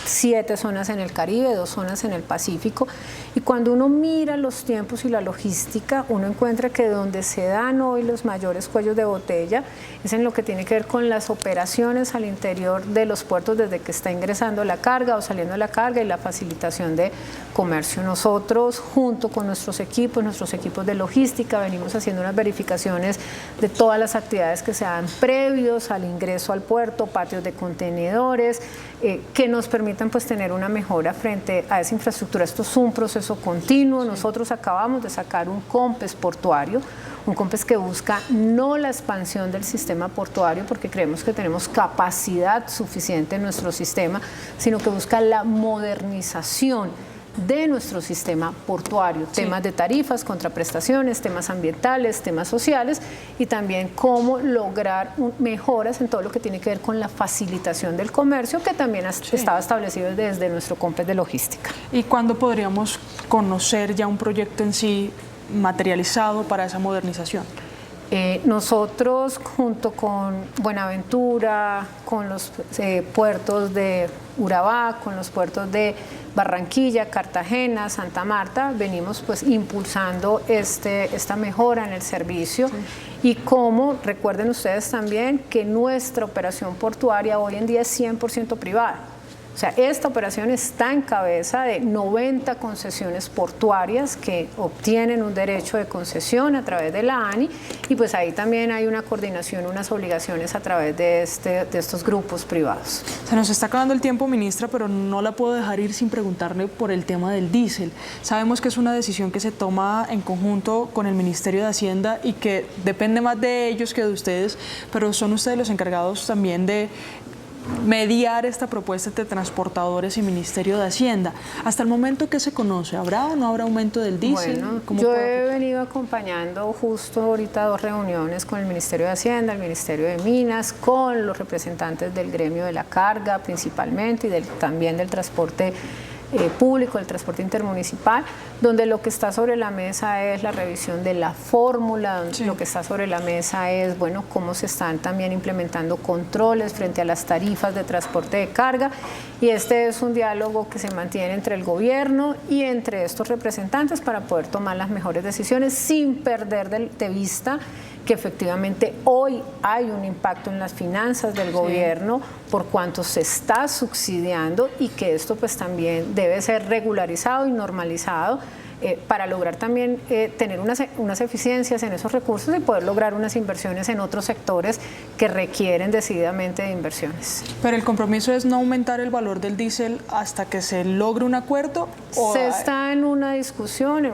7 zonas en el Caribe, 2 zonas en el Pacífico, y cuando uno mira los tiempos y la logística, uno encuentra que donde se dan hoy los mayores cuellos de botella es en lo que tiene que ver con las operaciones al interior de los puertos, desde que está ingresando la carga o saliendo la carga, y la facilitación de comercio. Nosotros, junto con nuestros equipos de logística, venimos haciendo unas verificaciones de todas las actividades que se dan previos al ingreso al puerto, patios de contenedores, que nos permitan pues tener una mejora frente a esa infraestructura. Esto es un proceso continuo. Nosotros acabamos de sacar un COMPES portuario, un COMPES que busca no la expansión del sistema portuario, porque creemos que tenemos capacidad suficiente en nuestro sistema, sino que busca la modernización de nuestro sistema portuario, temas de tarifas, contraprestaciones, temas ambientales, temas sociales, y también cómo lograr mejoras en todo lo que tiene que ver con la facilitación del comercio, que también estaba establecido desde nuestro COMPES de logística. ¿Y cuándo podríamos conocer ya un proyecto en sí materializado para esa modernización? Nosotros, junto con Buenaventura, con los puertos de Urabá, con los puertos de Barranquilla, Cartagena, Santa Marta, venimos pues impulsando esta mejora en el servicio. Y como recuerden ustedes también que nuestra operación portuaria hoy en día es 100% privada. O sea, esta operación está en cabeza de 90 concesiones portuarias que obtienen un derecho de concesión a través de la ANI, y pues ahí también hay una coordinación, unas obligaciones a través de estos grupos privados. Se nos está acabando el tiempo, ministra, pero no la puedo dejar ir sin preguntarle por el tema del diésel. Sabemos que es una decisión que se toma en conjunto con el Ministerio de Hacienda y que depende más de ellos que de ustedes, pero son ustedes los encargados también de mediar esta propuesta entre transportadores y Ministerio de Hacienda. Hasta el momento, ¿qué se conoce? ¿Habrá o no habrá aumento del diésel? Bueno, yo he venido acompañando justo ahorita 2 reuniones con el Ministerio de Hacienda, el Ministerio de Minas, con los representantes del gremio de la carga principalmente y también del transporte público, el transporte intermunicipal, donde lo que está sobre la mesa es la revisión de la fórmula, donde lo que está sobre la mesa es, bueno, cómo se están también implementando controles frente a las tarifas de transporte de carga, y este es un diálogo que se mantiene entre el gobierno y entre estos representantes para poder tomar las mejores decisiones sin perder de vista que efectivamente hoy hay un impacto en las finanzas del gobierno por cuanto se está subsidiando, y que esto pues también debe ser regularizado y normalizado para lograr también tener unas eficiencias en esos recursos y poder lograr unas inversiones en otros sectores que requieren decididamente de inversiones. Pero el compromiso es no aumentar el valor del diésel hasta que se logre un acuerdo. Se está en una discusión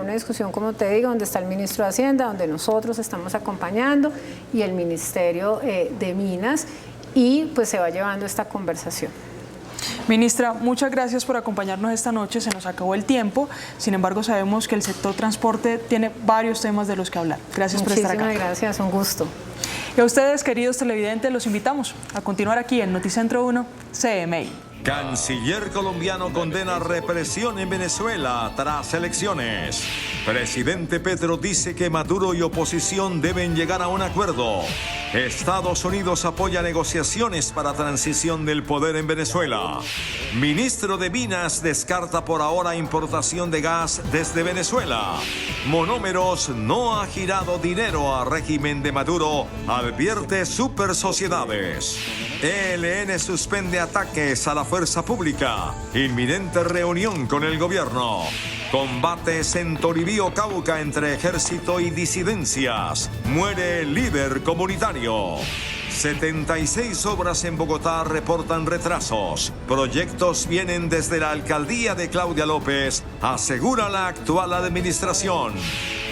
como te digo, donde está el ministro de Hacienda, donde nosotros estamos acompañando, y el Ministerio de Minas, y pues se va llevando esta conversación. Ministra, muchas gracias por acompañarnos esta noche, se nos acabó el tiempo, sin embargo sabemos que el sector transporte tiene varios temas de los que hablar. Gracias por estar acá. Muchísimas gracias, un gusto. Y a ustedes, queridos televidentes, los invitamos a continuar aquí en Noticentro 1 CMI. Canciller colombiano condena represión en Venezuela tras elecciones. Presidente Petro dice que Maduro y oposición deben llegar a un acuerdo. Estados Unidos apoya negociaciones para transición del poder en Venezuela. Ministro de Minas descarta por ahora importación de gas desde Venezuela. Monómeros no ha girado dinero a régimen de Maduro, advierte Supersociedades. ELN suspende ataques a la fuerza pública. Inminente reunión con el gobierno. Combates en Toribío, Cauca entre ejército y disidencias. Muere líder comunitario. 76 obras en Bogotá reportan retrasos. Proyectos vienen desde la alcaldía de Claudia López, asegura la actual administración.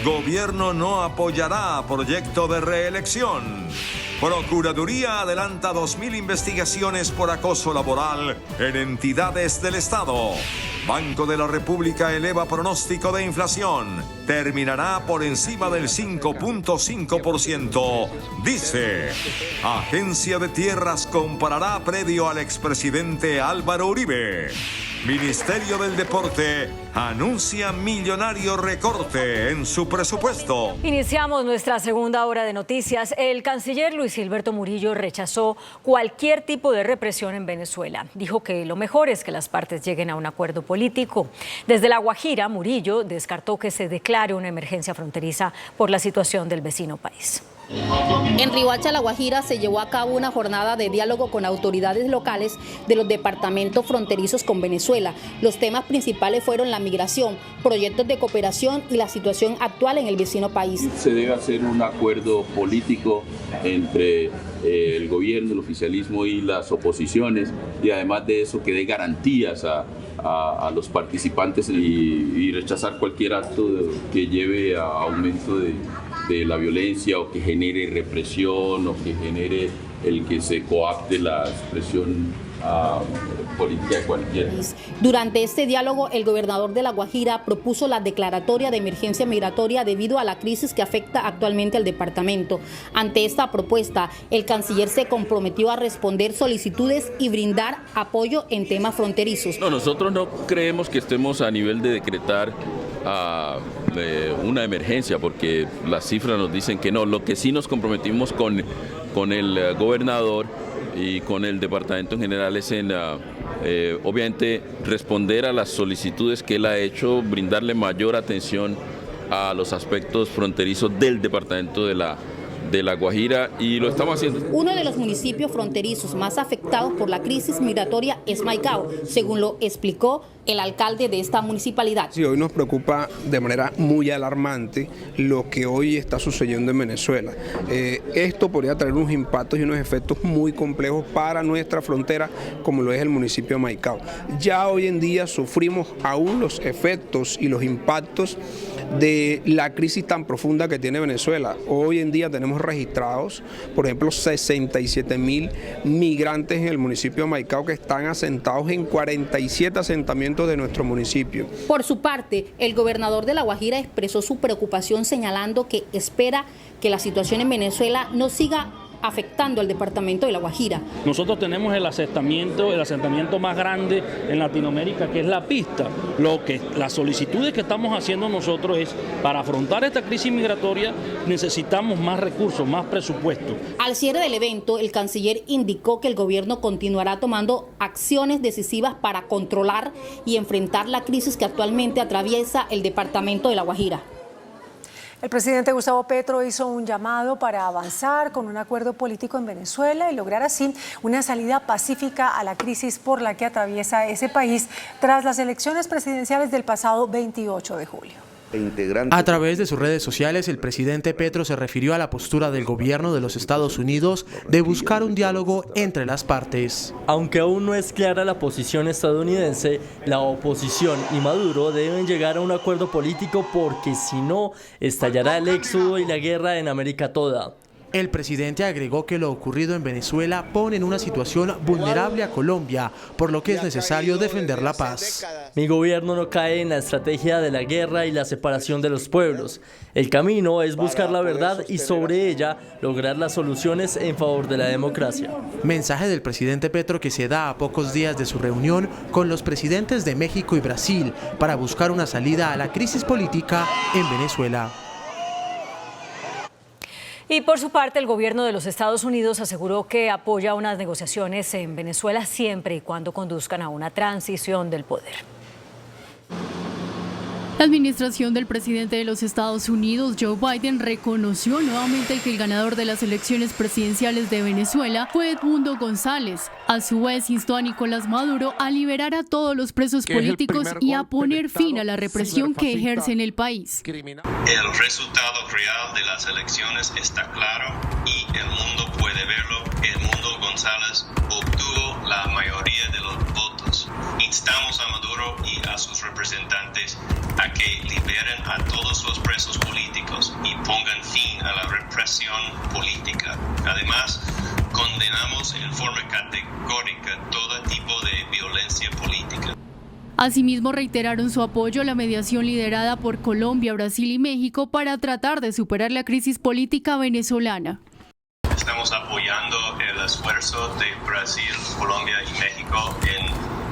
Gobierno no apoyará proyecto de reelección. Procuraduría adelanta 2.000 investigaciones por acoso laboral en entidades del Estado. Banco de la República eleva pronóstico de inflación. Terminará por encima del 5.5%, dice. Agencia de Tierras comparará predio al expresidente Álvaro Uribe. Ministerio del Deporte anuncia millonario recorte en su presupuesto. Iniciamos nuestra segunda hora de noticias. El canciller Luis Gilberto Murillo rechazó cualquier tipo de represión en Venezuela. Dijo que lo mejor es que las partes lleguen a un acuerdo político. Desde La Guajira, Murillo descartó que se declare una emergencia fronteriza por la situación del vecino país. En Riohacha, La Guajira, se llevó a cabo una jornada de diálogo con autoridades locales de los departamentos fronterizos con Venezuela. Los temas principales fueron la migración, proyectos de cooperación y la situación actual en el vecino país. Se debe hacer un acuerdo político entre el gobierno, el oficialismo y las oposiciones, y además de eso que dé garantías a los participantes y rechazar cualquier acto que lleve a aumento de la violencia o que genere represión o que genere el que se coapte la expresión política de cualquiera. Durante este diálogo, el gobernador de La Guajira propuso la declaratoria de emergencia migratoria debido a la crisis que afecta actualmente al departamento. Ante esta propuesta, el canciller se comprometió a responder solicitudes y brindar apoyo en temas fronterizos. No, nosotros no creemos que estemos a nivel de decretar una emergencia, porque las cifras nos dicen que no. Lo que sí nos comprometimos con el gobernador y con el departamento en general es en obviamente responder a las solicitudes que él ha hecho, brindarle mayor atención a los aspectos fronterizos del departamento de La Guajira, y lo estamos haciendo. Uno de los municipios fronterizos más afectados por la crisis migratoria es Maicao, según lo explicó el alcalde de esta municipalidad. Sí, hoy nos preocupa de manera muy alarmante lo que hoy está sucediendo en Venezuela. Esto podría traer unos impactos y unos efectos muy complejos para nuestra frontera, como lo es el municipio de Maicao. Ya hoy en día sufrimos aún los efectos y los impactos de la crisis tan profunda que tiene Venezuela. Hoy en día tenemos registrados, por ejemplo, 67.000 migrantes en el municipio de Maicao que están asentados en 47 asentamientos de nuestro municipio. Por su parte, el gobernador de La Guajira expresó su preocupación señalando que espera que la situación en Venezuela no siga afectando al departamento de La Guajira. Nosotros tenemos el asentamiento más grande en Latinoamérica, que es La Pista. Las solicitudes que estamos haciendo nosotros es, para afrontar esta crisis migratoria, necesitamos más recursos, más presupuesto. Al cierre del evento, el canciller indicó que el gobierno continuará tomando acciones decisivas para controlar y enfrentar la crisis que actualmente atraviesa el departamento de La Guajira. El presidente Gustavo Petro hizo un llamado para avanzar con un acuerdo político en Venezuela y lograr así una salida pacífica a la crisis por la que atraviesa ese país tras las elecciones presidenciales del pasado 28 de julio. A través de sus redes sociales, el presidente Petro se refirió a la postura del gobierno de los Estados Unidos de buscar un diálogo entre las partes. Aunque aún no es clara la posición estadounidense, la oposición y Maduro deben llegar a un acuerdo político, porque si no, estallará el éxodo y la guerra en América toda. El presidente agregó que lo ocurrido en Venezuela pone en una situación vulnerable a Colombia, por lo que es necesario defender la paz. Mi gobierno no cae en la estrategia de la guerra y la separación de los pueblos. El camino es buscar la verdad y sobre ella lograr las soluciones en favor de la democracia. Mensaje del presidente Petro que se da a pocos días de su reunión con los presidentes de México y Brasil para buscar una salida a la crisis política en Venezuela. Y por su parte, el gobierno de los Estados Unidos aseguró que apoya unas negociaciones en Venezuela siempre y cuando conduzcan a una transición del poder. La administración del presidente de los Estados Unidos, Joe Biden, reconoció nuevamente que el ganador de las elecciones presidenciales de Venezuela fue Edmundo González. A su vez, instó a Nicolás Maduro a liberar a todos los presos políticos y a poner fin a la represión que ejerce en el país. El resultado real de las elecciones está claro y el mundo puede verlo. Edmundo González obtuvo la mayoría de los votos. Instamos a Maduro y a sus representantes a que liberen a todos los presos políticos y pongan fin a la represión política. Además, condenamos en forma categórica todo tipo de violencia política. Asimismo, reiteraron su apoyo a la mediación liderada por Colombia, Brasil y México para tratar de superar la crisis política venezolana. Estamos apoyando el esfuerzo de Brasil, Colombia y México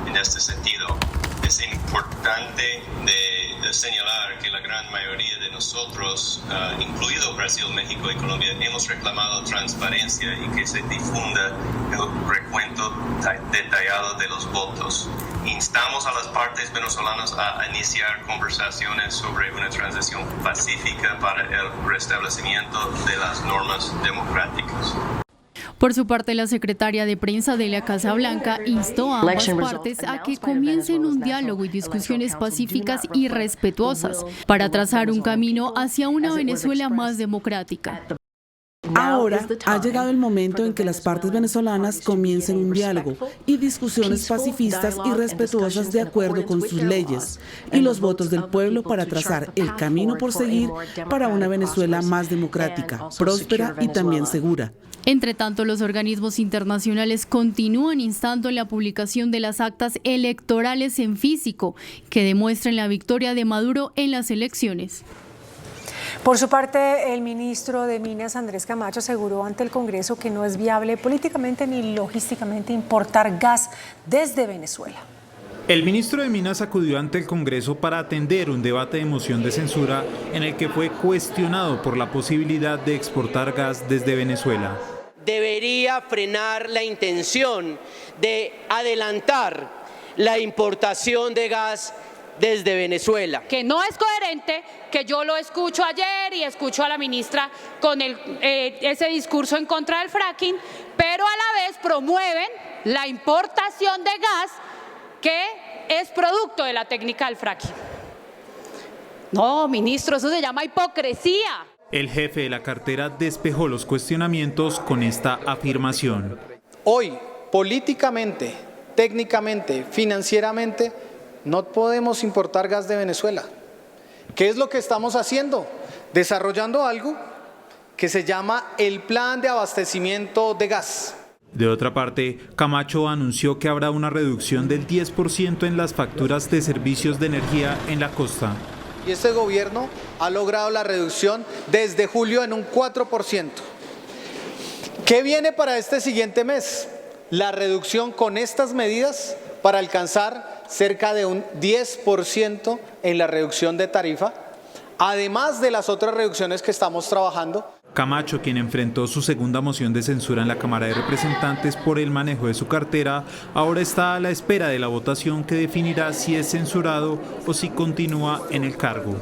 en este sentido. Es importante de señalar que la gran mayoría de nosotros, incluido Brasil, México y Colombia, hemos reclamado transparencia y que se difunda el recuento detallado de los votos. Instamos a las partes venezolanas a iniciar conversaciones sobre una transición pacífica para el restablecimiento de las normas democráticas. Por su parte, la secretaria de prensa de la Casa Blanca instó a ambas partes a que comiencen un diálogo y discusiones pacíficas y respetuosas para trazar un camino hacia una Venezuela más democrática. Ahora ha llegado el momento en que las partes venezolanas comiencen un diálogo y discusiones pacifistas y respetuosas de acuerdo con sus leyes y los votos del pueblo para trazar el camino por seguir para una Venezuela más democrática, próspera y también segura. Entre tanto, los organismos internacionales continúan instando la publicación de las actas electorales en físico que demuestren la victoria de Maduro en las elecciones. Por su parte, el ministro de Minas, Andrés Camacho, aseguró ante el Congreso que no es viable políticamente ni logísticamente importar gas desde Venezuela. El ministro de Minas acudió ante el Congreso para atender un debate de moción de censura en el que fue cuestionado por la posibilidad de exportar gas desde Venezuela. Debería frenar la intención de adelantar la importación de gas desde Venezuela. Que no es coherente que yo lo escucho ayer y escucho a la ministra con ese discurso en contra del fracking, pero a la vez promueven la importación de gas que es producto de la técnica del fracking. No, ministro, eso se llama hipocresía. El jefe de la cartera despejó los cuestionamientos con esta afirmación. Hoy, políticamente, técnicamente, financieramente, no podemos importar gas de Venezuela. ¿Qué es lo que estamos haciendo? Desarrollando algo que se llama el Plan de Abastecimiento de Gas. De otra parte, Camacho anunció que habrá una reducción del 10% en las facturas de servicios de energía en la costa. Y este gobierno ha logrado la reducción desde julio en un 4%. ¿Qué viene para este siguiente mes? La reducción con estas medidas para alcanzar cerca de un 10% en la reducción de tarifa, además de las otras reducciones que estamos trabajando. Camacho, quien enfrentó su segunda moción de censura en la Cámara de Representantes por el manejo de su cartera, ahora está a la espera de la votación que definirá si es censurado o si continúa en el cargo.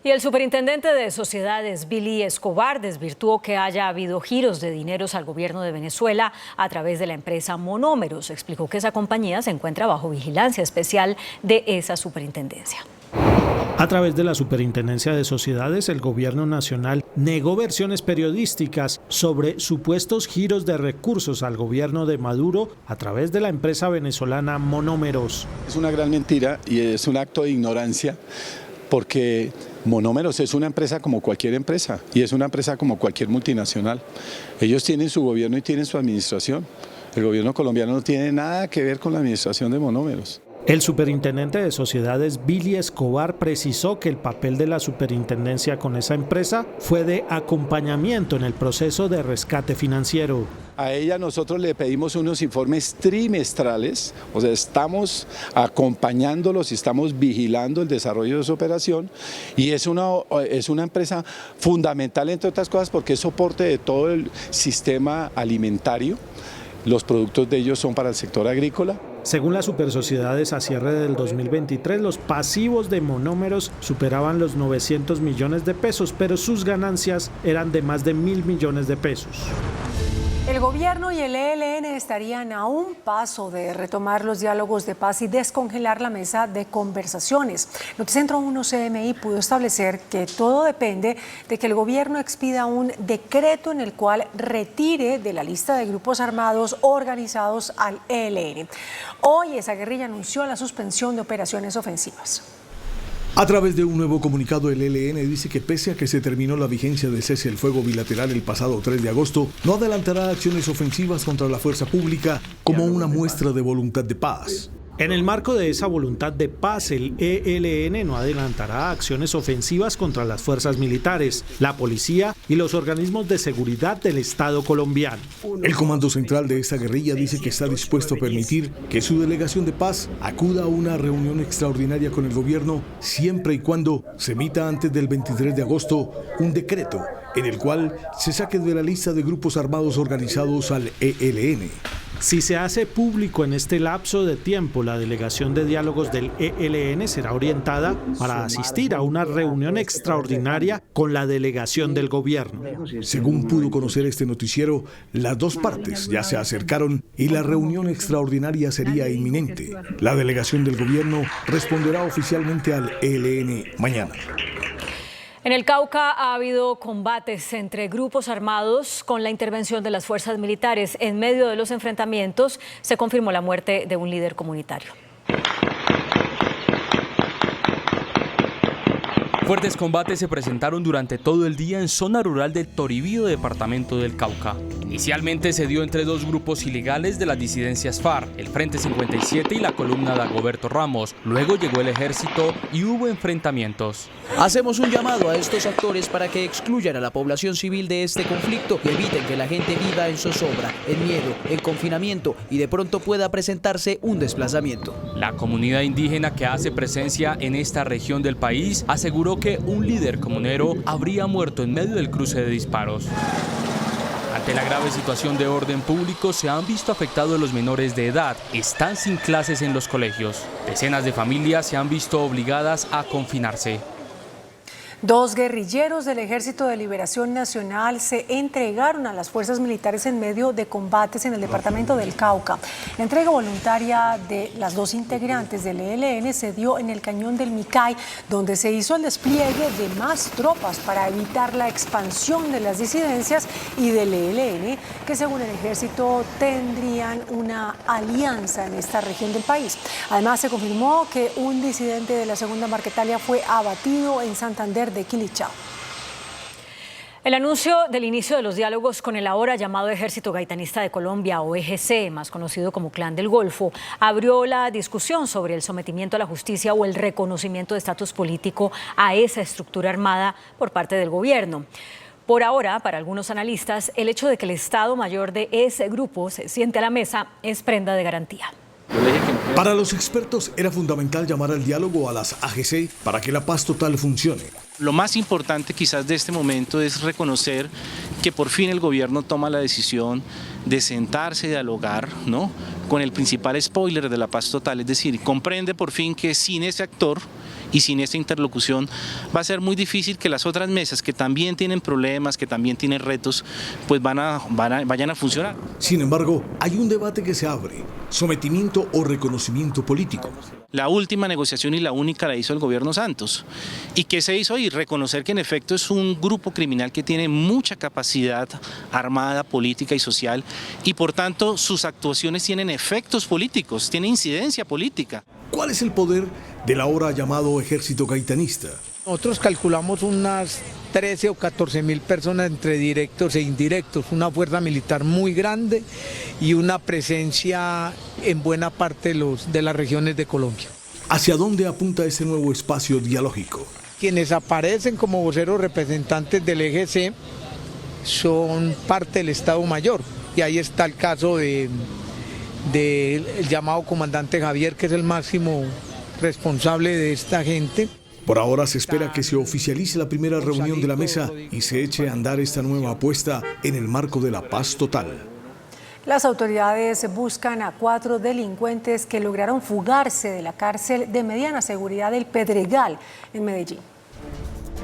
Y el superintendente de sociedades, Billy Escobar, desvirtuó que haya habido giros de dineros al gobierno de Venezuela a través de la empresa Monómeros. Explicó que esa compañía se encuentra bajo vigilancia especial de esa superintendencia. A través de la Superintendencia de Sociedades, el Gobierno Nacional negó versiones periodísticas sobre supuestos giros de recursos al gobierno de Maduro a través de la empresa venezolana Monómeros. Es una gran mentira y es un acto de ignorancia porque Monómeros es una empresa como cualquier empresa y es una empresa como cualquier multinacional. Ellos tienen su gobierno y tienen su administración. El gobierno colombiano no tiene nada que ver con la administración de Monómeros. El superintendente de sociedades, Billy Escobar, precisó que el papel de la superintendencia con esa empresa fue de acompañamiento en el proceso de rescate financiero. A ella nosotros le pedimos unos informes trimestrales, o sea, estamos acompañándolos y estamos vigilando el desarrollo de su operación y es una empresa fundamental, entre otras cosas, porque es soporte de todo el sistema alimentario. Los productos de ellos son para el sector agrícola. Según las supersociedades, a cierre del 2023, los pasivos de Monómeros superaban los 900 millones de pesos, pero sus ganancias eran de más de 1.000 millones de pesos. El gobierno y el ELN estarían a un paso de retomar los diálogos de paz y descongelar la mesa de conversaciones. Noticentro 1 CMI pudo establecer que todo depende de que el gobierno expida un decreto en el cual retire de la lista de grupos armados organizados al ELN. Hoy esa guerrilla anunció la suspensión de operaciones ofensivas. A través de un nuevo comunicado, el ELN dice que pese a que se terminó la vigencia del cese al fuego bilateral el pasado 3 de agosto, no adelantará acciones ofensivas contra la fuerza pública como una muestra de voluntad de paz. En el marco de esa voluntad de paz, el ELN no adelantará acciones ofensivas contra las fuerzas militares, la policía y los organismos de seguridad del Estado colombiano. El comando central de esta guerrilla dice que está dispuesto a permitir que su delegación de paz acuda a una reunión extraordinaria con el gobierno siempre y cuando se emita antes del 23 de agosto un decreto en el cual se saque de la lista de grupos armados organizados al ELN. Si se hace público en este lapso de tiempo, la delegación de diálogos del ELN será orientada para asistir a una reunión extraordinaria con la delegación del gobierno. Según pudo conocer este noticiero, las dos partes ya se acercaron y la reunión extraordinaria sería inminente. La delegación del gobierno responderá oficialmente al ELN mañana. En el Cauca ha habido combates entre grupos armados con la intervención de las fuerzas militares. En medio de los enfrentamientos se confirmó la muerte de un líder comunitario. Fuertes combates se presentaron durante todo el día en zona rural del Toribío, departamento del Cauca. Inicialmente se dio entre dos grupos ilegales de las disidencias FARC, el Frente 57 y la columna Dagoberto Ramos. Luego llegó el ejército y hubo enfrentamientos. Hacemos un llamado a estos actores para que excluyan a la población civil de este conflicto y eviten que la gente viva en zozobra, en miedo, en confinamiento y de pronto pueda presentarse un desplazamiento. La comunidad indígena que hace presencia en esta región del país aseguró que un líder comunero habría muerto en medio del cruce de disparos. Ante la grave situación de orden público, se han visto afectados los menores de edad. Están sin clases en los colegios. Decenas de familias se han visto obligadas a confinarse. 2 guerrilleros del Ejército de Liberación Nacional se entregaron a las fuerzas militares en medio de combates en el departamento del Cauca. La entrega voluntaria de las 2 integrantes del ELN se dio en el cañón del Micay, donde se hizo el despliegue de más tropas para evitar la expansión de las disidencias y del ELN, que según el Ejército tendrían una alianza en esta región del país. Además, se confirmó que un disidente de la Segunda Marquetalia fue abatido en Santander de Quilichao. El anuncio del inicio de los diálogos con el ahora llamado Ejército Gaitanista de Colombia, o EGC, más conocido como Clan del Golfo, abrió la discusión sobre el sometimiento a la justicia o el reconocimiento de estatus político a esa estructura armada por parte del gobierno. Por ahora, para algunos analistas, el hecho de que el Estado Mayor de ese grupo se siente a la mesa es prenda de garantía. Para los expertos era fundamental llamar al diálogo a las AGC para que la paz total funcione. Lo más importante quizás de este momento es reconocer que por fin el gobierno toma la decisión de sentarse y dialogar, ¿no?, con el principal spoiler de la paz total, es decir, comprende por fin que sin ese actor y sin esta interlocución va a ser muy difícil que las otras mesas que también tienen problemas, que también tienen retos, pues vayan a funcionar. Sin embargo, hay un debate que se abre: sometimiento o reconocimiento político. La última negociación y la única la hizo el gobierno Santos. ¿Y qué se hizo ahí? Reconocer que en efecto es un grupo criminal que tiene mucha capacidad armada, política y social, y por tanto sus actuaciones tienen efectos políticos, tienen incidencia política. ¿Cuál es el poder del ahora llamado Ejército Gaitanista? Nosotros calculamos unas 13 o 14 mil personas entre directos e indirectos, una fuerza militar muy grande y una presencia en buena parte de las regiones de Colombia. ¿Hacia dónde apunta ese nuevo espacio dialógico? Quienes aparecen como voceros representantes del EGC son parte del Estado Mayor, y ahí está el caso del llamado comandante Javier, que es el máximo responsable de esta gente. Por ahora se espera que se oficialice la primera reunión de la mesa y se eche a andar esta nueva apuesta en el marco de la paz total. Las autoridades buscan a 4 delincuentes que lograron fugarse de la cárcel de mediana seguridad del Pedregal en Medellín.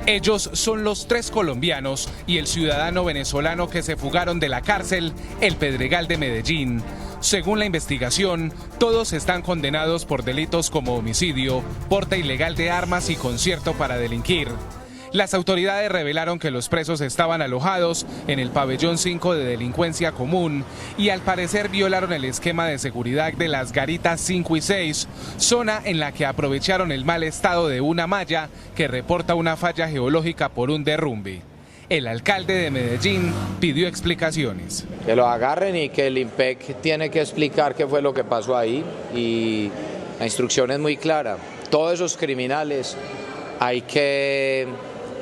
Ellos son los 3 colombianos y el ciudadano venezolano que se fugaron de la cárcel, el Pedregal de Medellín. Según la investigación, todos están condenados por delitos como homicidio, porte ilegal de armas y concierto para delinquir. Las autoridades revelaron que los presos estaban alojados en el pabellón 5 de delincuencia común y al parecer violaron el esquema de seguridad de las garitas 5 y 6, zona en la que aprovecharon el mal estado de una malla que reporta una falla geológica por un derrumbe. El alcalde de Medellín pidió explicaciones. Que lo agarren y que el IMPEC tiene que explicar qué fue lo que pasó ahí, y la instrucción es muy clara. Todos esos criminales hay que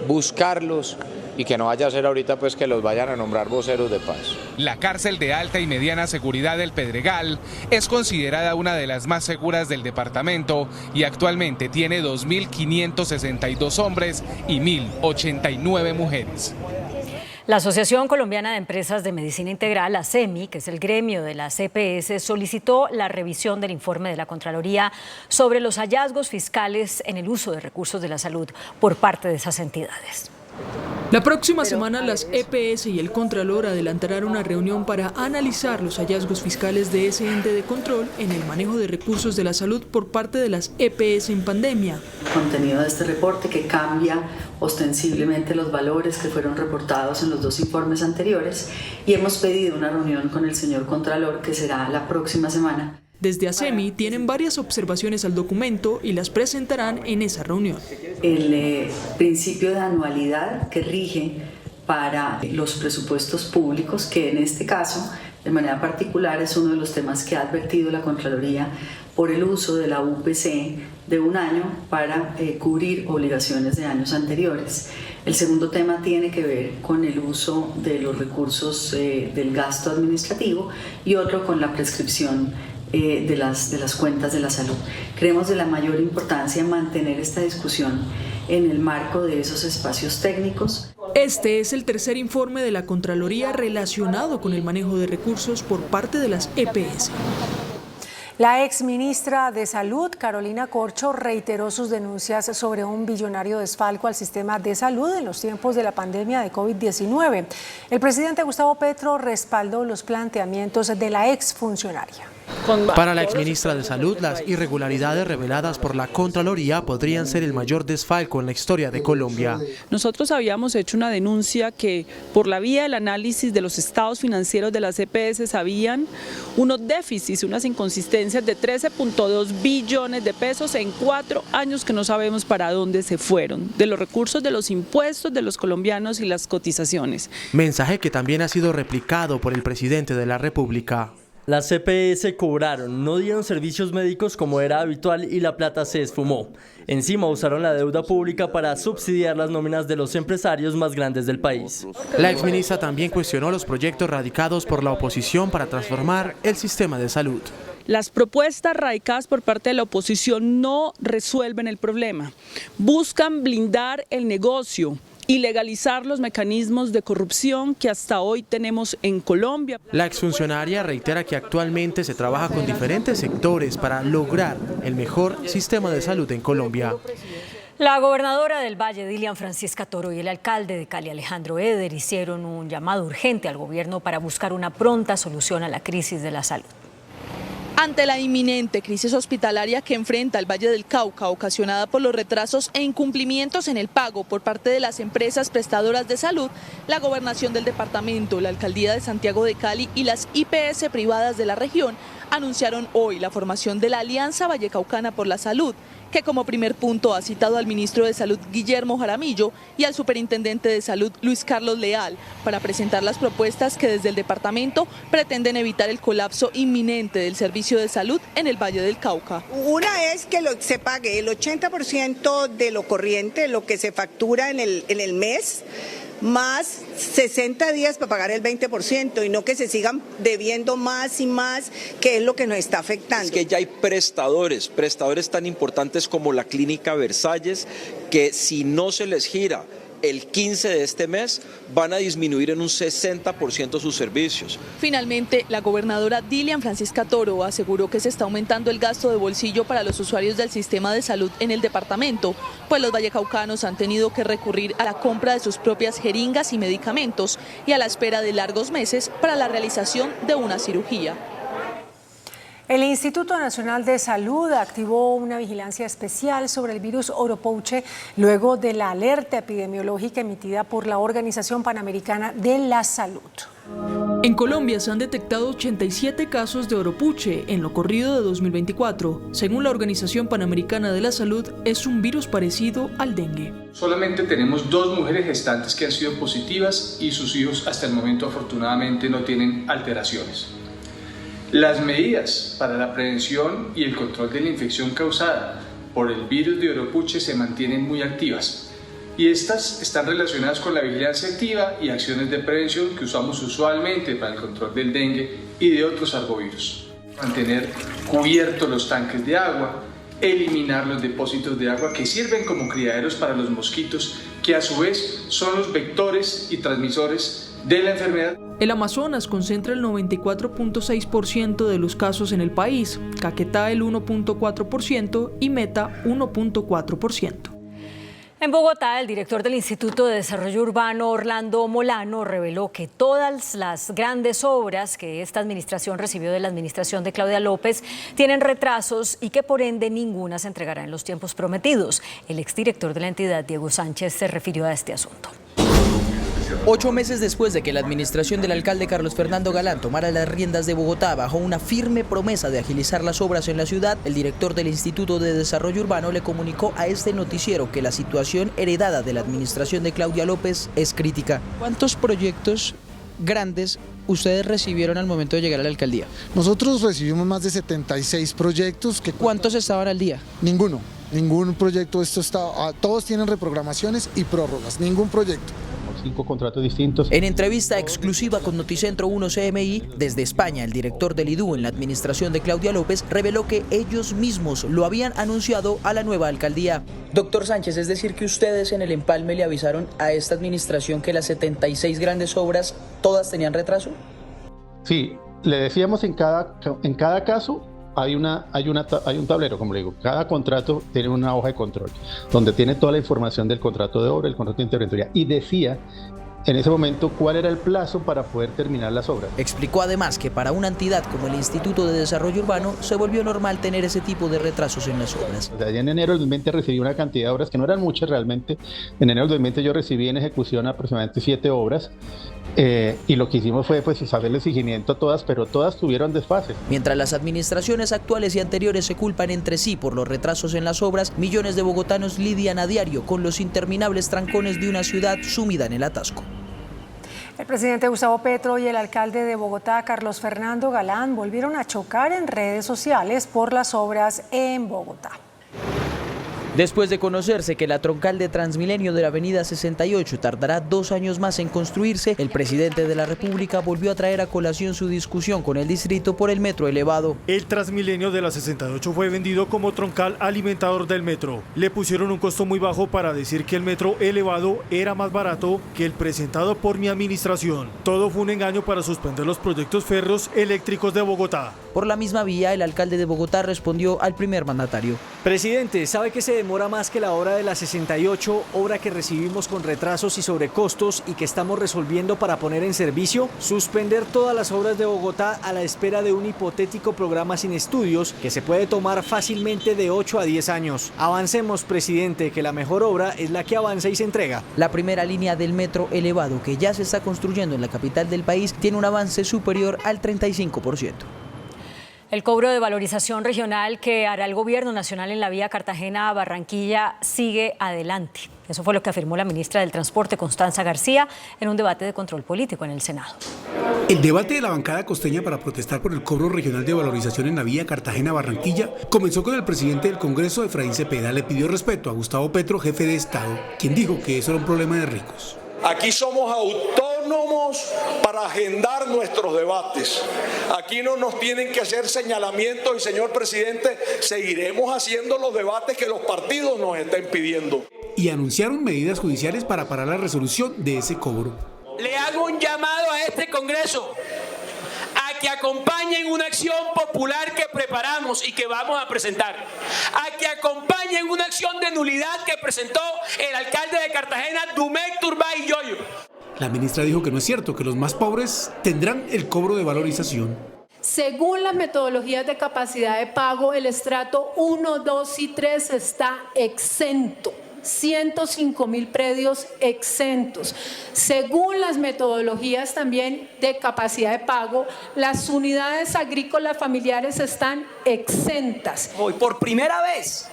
buscarlos y que no vaya a ser ahorita pues que los vayan a nombrar voceros de paz. La cárcel de alta y mediana seguridad del Pedregal es considerada una de las más seguras del departamento y actualmente tiene 2.562 hombres y 1.089 mujeres. La Asociación Colombiana de Empresas de Medicina Integral, ASEMI, que es el gremio de las EPS, solicitó la revisión del informe de la Contraloría sobre los hallazgos fiscales en el uso de recursos de la salud por parte de esas entidades. La próxima semana las EPS y el Contralor adelantarán una reunión para analizar los hallazgos fiscales de ese ente de control en el manejo de recursos de la salud por parte de las EPS en pandemia. El contenido de este reporte que cambia ostensiblemente los valores que fueron reportados en los 2 informes anteriores, y hemos pedido una reunión con el señor Contralor que será la próxima semana Desde ASEMI tienen varias observaciones al documento y las presentarán en esa reunión. El principio de anualidad que rige para los presupuestos públicos, que en este caso, de manera particular, es uno de los temas que ha advertido la Contraloría por el uso de la UPC de un año para cubrir obligaciones de años anteriores. El segundo tema tiene que ver con el uso de los recursos del gasto administrativo y otro con la prescripción de las cuentas de la salud. Creemos de la mayor importancia mantener esta discusión en el marco de esos espacios técnicos. Este es el tercer informe de la Contraloría relacionado con el manejo de recursos por parte de las EPS. La exministra de Salud, Carolina Corcho, reiteró sus denuncias sobre un billonario desfalco al sistema de salud en los tiempos de la pandemia de COVID-19. El presidente Gustavo Petro respaldó los planteamientos de la exfuncionaria. Para la exministra de Salud, las irregularidades reveladas por la Contraloría podrían ser el mayor desfalco en la historia de Colombia. Nosotros habíamos hecho una denuncia que por la vía del análisis de los estados financieros de las EPS habían unos déficits, unas inconsistencias de 13.2 billones de pesos en 4 años que no sabemos para dónde se fueron, de los recursos de los impuestos de los colombianos y las cotizaciones. Mensaje que también ha sido replicado por el presidente de la República. Las EPS cobraron, no dieron servicios médicos como era habitual y la plata se esfumó. Encima usaron la deuda pública para subsidiar las nóminas de los empresarios más grandes del país. La exministra también cuestionó los proyectos radicados por la oposición para transformar el sistema de salud. Las propuestas radicadas por parte de la oposición no resuelven el problema. Buscan blindar el negocio y legalizar los mecanismos de corrupción que hasta hoy tenemos en Colombia. La exfuncionaria reitera que actualmente se trabaja con diferentes sectores para lograr el mejor sistema de salud en Colombia. La gobernadora del Valle, Dilian Francisca Toro, y el alcalde de Cali, Alejandro Eder, hicieron un llamado urgente al gobierno para buscar una pronta solución a la crisis de la salud. Ante la inminente crisis hospitalaria que enfrenta el Valle del Cauca, ocasionada por los retrasos e incumplimientos en el pago por parte de las empresas prestadoras de salud, la gobernación del departamento, la alcaldía de Santiago de Cali y las IPS privadas de la región anunciaron hoy la formación de la Alianza Vallecaucana por la Salud, que como primer punto ha citado al ministro de Salud Guillermo Jaramillo y al superintendente de Salud Luis Carlos Leal para presentar las propuestas que desde el departamento pretenden evitar el colapso inminente del servicio de salud en el Valle del Cauca. Una es que se pague el 80% de lo corriente, lo que se factura en el mes, más 60 días para pagar el 20% y no que se sigan debiendo más y más, que es lo que nos está afectando. Es que ya hay prestadores tan importantes como la Clínica Versalles, que si no se les gira el 15 de este mes van a disminuir en un 60% sus servicios. Finalmente, la gobernadora Dilian Francisca Toro aseguró que se está aumentando el gasto de bolsillo para los usuarios del sistema de salud en el departamento, pues los vallecaucanos han tenido que recurrir a la compra de sus propias jeringas y medicamentos y a la espera de largos meses para la realización de una cirugía. El Instituto Nacional de Salud activó una vigilancia especial sobre el virus Oropouche luego de la alerta epidemiológica emitida por la Organización Panamericana de la Salud. En Colombia se han detectado 87 casos de Oropouche en lo corrido de 2024. Según la Organización Panamericana de la Salud, es un virus parecido al dengue. Solamente tenemos 2 mujeres gestantes que han sido positivas y sus hijos hasta el momento afortunadamente no tienen alteraciones. Las medidas para la prevención y el control de la infección causada por el virus de Oropouche se mantienen muy activas y estas están relacionadas con la vigilancia activa y acciones de prevención que usamos usualmente para el control del dengue y de otros arbovirus. Mantener cubiertos los tanques de agua, eliminar los depósitos de agua que sirven como criaderos para los mosquitos, que a su vez son los vectores y transmisores de la enfermedad. El Amazonas concentra el 94.6% de los casos en el país, Caquetá el 1.4% y Meta 1.4%. En Bogotá, el director del Instituto de Desarrollo Urbano, Orlando Molano, reveló que todas las grandes obras que esta administración recibió de la administración de Claudia López tienen retrasos y que por ende ninguna se entregará en los tiempos prometidos. El exdirector de la entidad, Diego Sánchez, se refirió a este asunto. 8 meses después de que la administración del alcalde Carlos Fernando Galán tomara las riendas de Bogotá bajo una firme promesa de agilizar las obras en la ciudad, el director del Instituto de Desarrollo Urbano le comunicó a este noticiero que la situación heredada de la administración de Claudia López es crítica. ¿Cuántos proyectos grandes ustedes recibieron al momento de llegar a la alcaldía? Nosotros recibimos más de 76 proyectos. ¿Cuántos estaban al día? Ningún proyecto. Todos tienen reprogramaciones y prórrogas, ningún proyecto. 5 contratos distintos. En entrevista exclusiva con Noticentro 1 CMI, desde España, el director del IDU en la administración de Claudia López reveló que ellos mismos lo habían anunciado a la nueva alcaldía. Doctor Sánchez, es decir que ustedes en el empalme le avisaron a esta administración que las 76 grandes obras todas tenían retraso. Sí, le decíamos en cada caso hay un tablero, como le digo. Cada contrato tiene una hoja de control donde tiene toda la información del contrato de obra, el contrato de interventoría, y decía en ese momento cuál era el plazo para poder terminar las obras. Explicó además que para una entidad como el Instituto de Desarrollo Urbano se volvió normal tener ese tipo de retrasos en las obras. O sea, ya en enero del 2020 recibí una cantidad de obras que no eran muchas realmente. En enero del 2020 yo recibí en ejecución aproximadamente 7 obras. Y lo que hicimos fue hacerle seguimiento a todas, pero todas tuvieron desfases. Mientras las administraciones actuales y anteriores se culpan entre sí por los retrasos en las obras, millones de bogotanos lidian a diario con los interminables trancones de una ciudad sumida en el atasco. El presidente Gustavo Petro y el alcalde de Bogotá, Carlos Fernando Galán, volvieron a chocar en redes sociales por las obras en Bogotá. Después de conocerse que la troncal de Transmilenio de la avenida 68 tardará 2 años más en construirse, el presidente de la República volvió a traer a colación su discusión con el distrito por el metro elevado. El Transmilenio de la 68 fue vendido como troncal alimentador del metro. Le pusieron un costo muy bajo para decir que el metro elevado era más barato que el presentado por mi administración. Todo fue un engaño para suspender los proyectos férreos eléctricos de Bogotá. Por la misma vía, el alcalde de Bogotá respondió al primer mandatario. Presidente, ¿sabe que se demora más que la obra de la 68, obra que recibimos con retrasos y sobrecostos y que estamos resolviendo para poner en servicio? Suspender todas las obras de Bogotá a la espera de un hipotético programa sin estudios que se puede tomar fácilmente de 8 a 10 años. Avancemos, presidente, que la mejor obra es la que avanza y se entrega. La primera línea del metro elevado que ya se está construyendo en la capital del país tiene un avance superior al 35%. El cobro de valorización regional que hará el gobierno nacional en la vía Cartagena a Barranquilla sigue adelante. Eso fue lo que afirmó la ministra del Transporte, Constanza García, en un debate de control político en el Senado. El debate de la bancada costeña para protestar por el cobro regional de valorización en la vía Cartagena-Barranquilla comenzó con el presidente del Congreso, Efraín Cepeda. Le pidió respeto a Gustavo Petro, jefe de Estado, quien dijo que eso era un problema de ricos. Aquí somos autónomos para agendar nuestros debates. Aquí no nos tienen que hacer señalamientos y, señor presidente, seguiremos haciendo los debates que los partidos nos estén pidiendo. Y anunciaron medidas judiciales para parar la resolución de ese cobro. Le hago un llamado a este Congreso a que acompañen una acción popular que preparamos y que vamos a presentar, a que acompañen una acción de nulidad que presentó el alcalde de Cartagena, Dumec, Turbay y Yoyo. La ministra dijo que no es cierto, que los más pobres tendrán el cobro de valorización. Según las metodologías de capacidad de pago, el estrato 1, 2 y 3 está exento. 105.000 predios exentos. Según las metodologías también de capacidad de pago, las unidades agrícolas familiares están exentas. Hoy, por primera vez,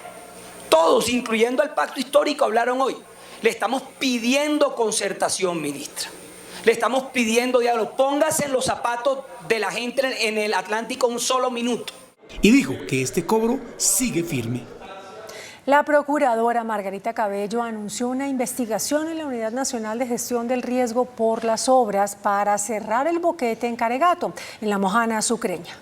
todos, incluyendo el pacto histórico, hablaron hoy. Le estamos pidiendo concertación, ministra. Le estamos pidiendo diálogo. Póngase en los zapatos de la gente en el Atlántico un solo minuto. Y dijo que este cobro sigue firme. La procuradora Margarita Cabello anunció una investigación en la Unidad Nacional de Gestión del Riesgo por las Obras para cerrar el boquete en Caregato, en la Mojana Sucreña.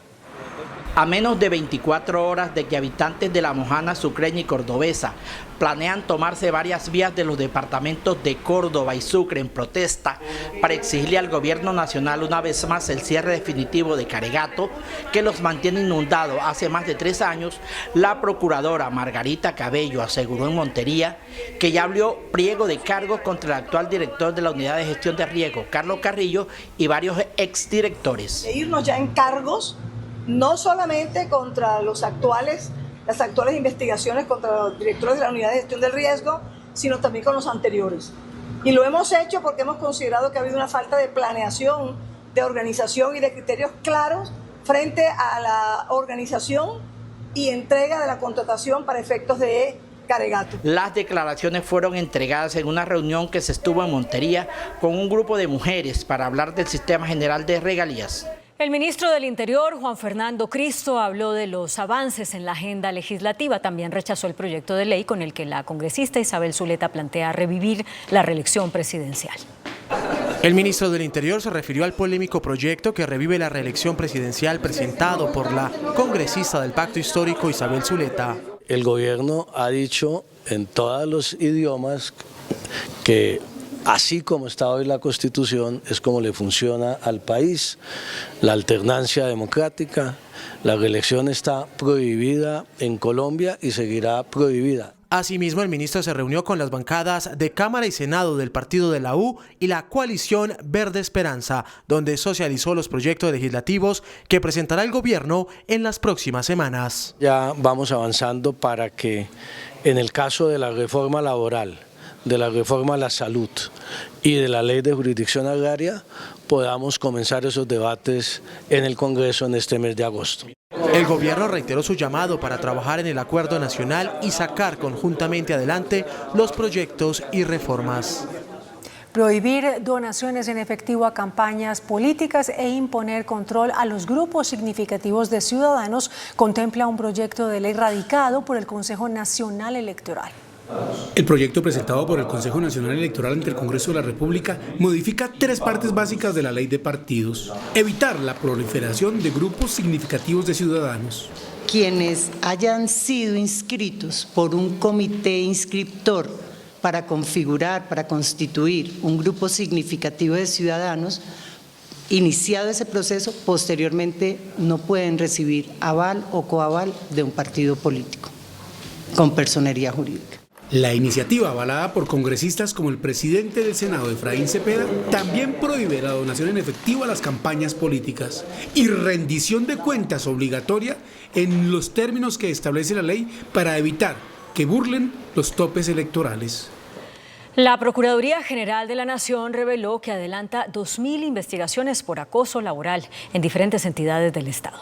A menos de 24 horas de que habitantes de la Mojana Sucreña y Cordobesa planean tomarse varias vías de los departamentos de Córdoba y Sucre en protesta para exigirle al gobierno nacional una vez más el cierre definitivo de Caregato, que los mantiene inundados hace más de 3 años, la procuradora Margarita Cabello aseguró en Montería que ya abrió pliego de cargos contra el actual director de la Unidad de Gestión de Riesgo, Carlos Carrillo, y varios exdirectores. De irnos ya en cargos, no solamente contra las actuales investigaciones contra los directores de la Unidad de Gestión del Riesgo, sino también con los anteriores. Y lo hemos hecho porque hemos considerado que ha habido una falta de planeación, de organización y de criterios claros frente a la organización y entrega de la contratación para efectos de Caregato. Las declaraciones fueron entregadas en una reunión que se estuvo en Montería con un grupo de mujeres para hablar del sistema general de regalías. El ministro del Interior, Juan Fernando Cristo, habló de los avances en la agenda legislativa. También rechazó el proyecto de ley con el que la congresista Isabel Zuleta plantea revivir la reelección presidencial. El ministro del Interior se refirió al polémico proyecto que revive la reelección presidencial presentado por la congresista del Pacto Histórico Isabel Zuleta. El gobierno ha dicho en todos los idiomas que así como está hoy la Constitución es como le funciona al país. La alternancia democrática, la reelección está prohibida en Colombia y seguirá prohibida. Asimismo, el ministro se reunió con las bancadas de Cámara y Senado del Partido de la U y la coalición Verde Esperanza, donde socializó los proyectos legislativos que presentará el gobierno en las próximas semanas. Ya vamos avanzando para que en el caso de la reforma laboral, de la reforma a la salud y de la ley de jurisdicción agraria, podamos comenzar esos debates en el Congreso en este mes de agosto. El gobierno reiteró su llamado para trabajar en el acuerdo nacional y sacar conjuntamente adelante los proyectos y reformas. Prohibir donaciones en efectivo a campañas políticas e imponer control a los grupos significativos de ciudadanos contempla un proyecto de ley radicado por el Consejo Nacional Electoral. El proyecto presentado por el Consejo Nacional Electoral ante el Congreso de la República modifica 3 partes básicas de la ley de partidos. Evitar la proliferación de grupos significativos de ciudadanos. Quienes hayan sido inscritos por un comité inscriptor para configurar, para constituir un grupo significativo de ciudadanos, iniciado ese proceso, posteriormente no pueden recibir aval o coaval de un partido político con personería jurídica. La iniciativa, avalada por congresistas como el presidente del Senado, Efraín Cepeda, también prohíbe la donación en efectivo a las campañas políticas y rendición de cuentas obligatoria en los términos que establece la ley para evitar que burlen los topes electorales. La Procuraduría General de la Nación reveló que adelanta 2.000 investigaciones por acoso laboral en diferentes entidades del Estado.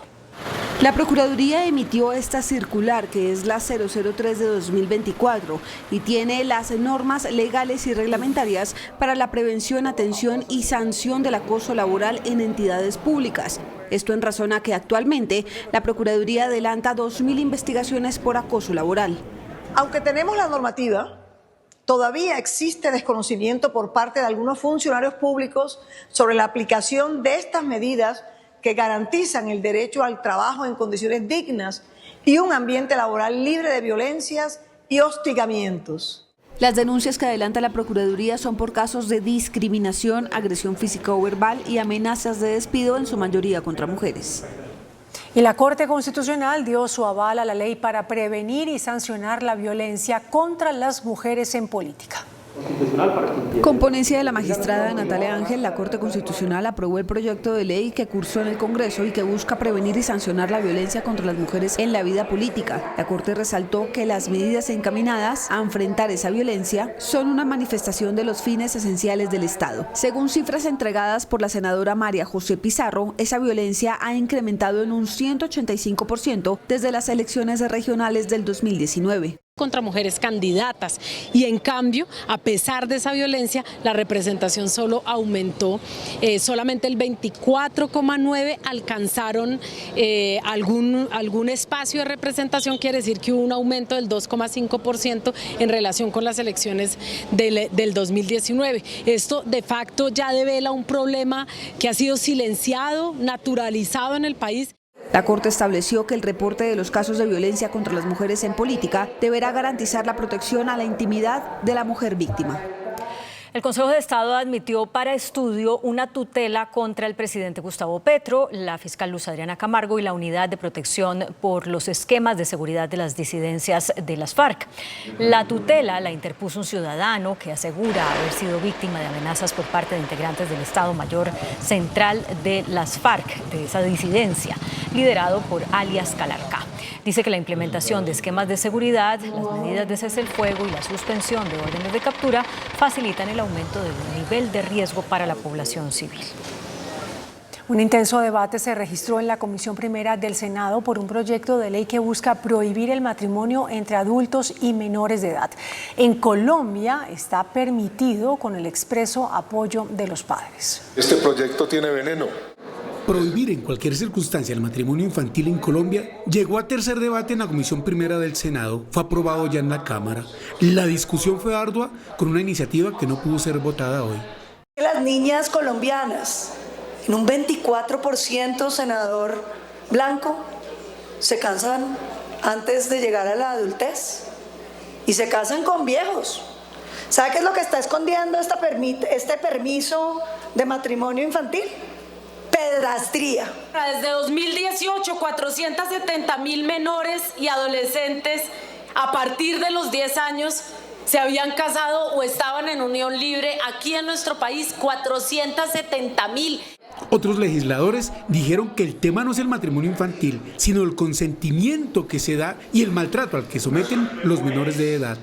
La Procuraduría emitió esta circular, que es la 003 de 2024, y tiene las normas legales y reglamentarias para la prevención, atención y sanción del acoso laboral en entidades públicas. Esto en razón a que actualmente la Procuraduría adelanta 2.000 investigaciones por acoso laboral. Aunque tenemos la normativa, todavía existe desconocimiento por parte de algunos funcionarios públicos sobre la aplicación de estas medidas que garantizan el derecho al trabajo en condiciones dignas y un ambiente laboral libre de violencias y hostigamientos. Las denuncias que adelanta la Procuraduría son por casos de discriminación, agresión física o verbal y amenazas de despido, en su mayoría contra mujeres. Y la Corte Constitucional dio su aval a la ley para prevenir y sancionar la violencia contra las mujeres en política. Con ponencia de la magistrada Natalia Ángel, la Corte Constitucional aprobó el proyecto de ley que cursó en el Congreso y que busca prevenir y sancionar la violencia contra las mujeres en la vida política. La Corte resaltó que las medidas encaminadas a enfrentar esa violencia son una manifestación de los fines esenciales del Estado. Según cifras entregadas por la senadora María José Pizarro, esa violencia ha incrementado en un 185% desde las elecciones regionales del 2019. Contra mujeres candidatas, y en cambio, a pesar de esa violencia, la representación solo aumentó, solamente el 24,9% alcanzaron algún espacio de representación. Quiere decir que hubo un aumento del 2,5% en relación con las elecciones del 2019. Esto de facto ya devela un problema que ha sido silenciado, naturalizado en el país. La Corte estableció que el reporte de los casos de violencia contra las mujeres en política deberá garantizar la protección a la intimidad de la mujer víctima. El Consejo de Estado admitió para estudio una tutela contra el presidente Gustavo Petro, la fiscal Luz Adriana Camargo y la Unidad de Protección por los esquemas de seguridad de las disidencias de las FARC. La tutela la interpuso un ciudadano que asegura haber sido víctima de amenazas por parte de integrantes del Estado Mayor Central de las FARC, de esa disidencia, liderado por alias Calarcá. Dice que la implementación de esquemas de seguridad, las medidas de cese el fuego y la suspensión de órdenes de captura facilitan el aumento del nivel de riesgo para la población civil. Un intenso debate se registró en la Comisión Primera del Senado por un proyecto de ley que busca prohibir el matrimonio entre adultos y menores de edad. En Colombia está permitido con el expreso apoyo de los padres. Este proyecto tiene veneno. Prohibir en cualquier circunstancia el matrimonio infantil en Colombia llegó a tercer debate en la Comisión Primera del Senado, fue aprobado ya en la Cámara. La discusión fue ardua con una iniciativa que no pudo ser votada hoy. Las niñas colombianas, en un 24%, senador Blanco, se casan antes de llegar a la adultez y se casan con viejos. ¿Sabe qué es lo que está escondiendo este permiso de matrimonio infantil? Pedrastría. Desde 2018, 470.000 menores y adolescentes a partir de los 10 años se habían casado o estaban en unión libre aquí en nuestro país, 470.000. Otros legisladores dijeron que el tema no es el matrimonio infantil, sino el consentimiento que se da y el maltrato al que someten los menores de edad.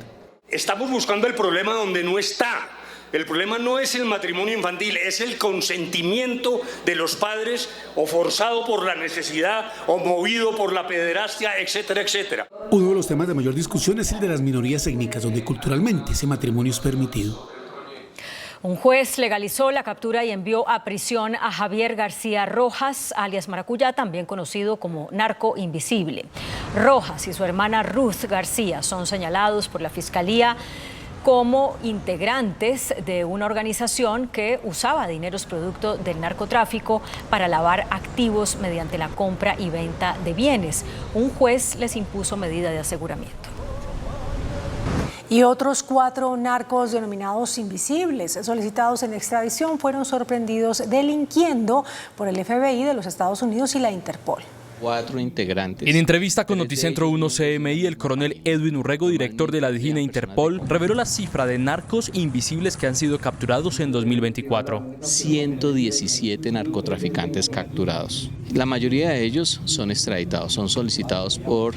Estamos buscando el problema donde no está. El problema no es el matrimonio infantil, es el consentimiento de los padres o forzado por la necesidad o movido por la pederastia, etcétera, etcétera. Uno de los temas de mayor discusión es el de las minorías étnicas, donde culturalmente ese matrimonio es permitido. Un juez legalizó la captura y envió a prisión a Javier García Rojas, alias Maracuyá, también conocido como Narco Invisible. Rojas y su hermana Ruth García son señalados por la Fiscalía como integrantes de una organización que usaba dineros producto del narcotráfico para lavar activos mediante la compra y venta de bienes. Un juez les impuso medida de aseguramiento. Y otros 4 narcos denominados invisibles, solicitados en extradición, fueron sorprendidos delinquiendo por el FBI de los Estados Unidos y la Interpol. 4 integrantes. En entrevista con Noticentro 1 CMI, el coronel Edwin Urrego, director de la DIJÍN e Interpol, reveló la cifra de narcos invisibles que han sido capturados en 2024. 117 narcotraficantes capturados. La mayoría de ellos son extraditados, son solicitados por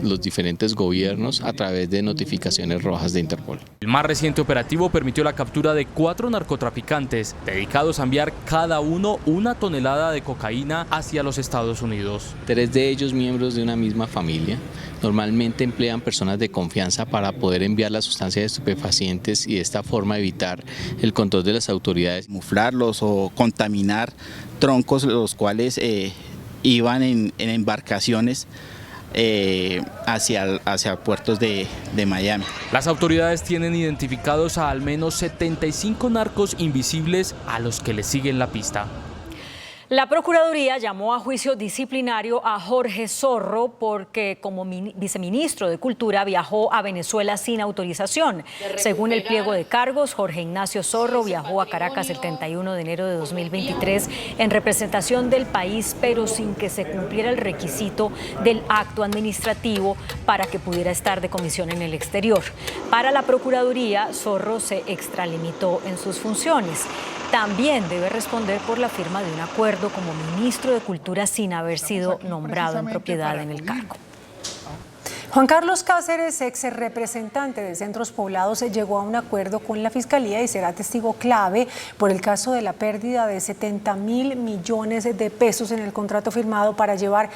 los diferentes gobiernos a través de notificaciones rojas de Interpol. El más reciente operativo permitió la captura de 4 narcotraficantes dedicados a enviar cada uno 1 tonelada de cocaína hacia los Estados Unidos. 3 de ellos miembros de una misma familia. Normalmente emplean personas de confianza para poder enviar las sustancias estupefacientes y de esta forma evitar el control de las autoridades. Camuflarlos o contaminar troncos, los cuales iban en embarcaciones hacia puertos de Miami. Las autoridades tienen identificados a al menos 75 narcos invisibles a los que les siguen la pista. La Procuraduría llamó a juicio disciplinario a Jorge Zorro porque como viceministro de Cultura viajó a Venezuela sin autorización. Según el pliego de cargos, Jorge Ignacio Zorro viajó a Caracas el 31 de enero de 2023 en representación del país, pero sin que se cumpliera el requisito del acto administrativo para que pudiera estar de comisión en el exterior. Para la Procuraduría, Zorro se extralimitó en sus funciones. También debe responder por la firma de un acuerdo como ministro de Cultura sin haber sido nombrado en propiedad en el cargo. Juan Carlos Cáceres, ex representante de Centros Poblados, llegó a un acuerdo con la Fiscalía y será testigo clave por el caso de la pérdida de 70.000 millones de pesos en el contrato firmado para llevar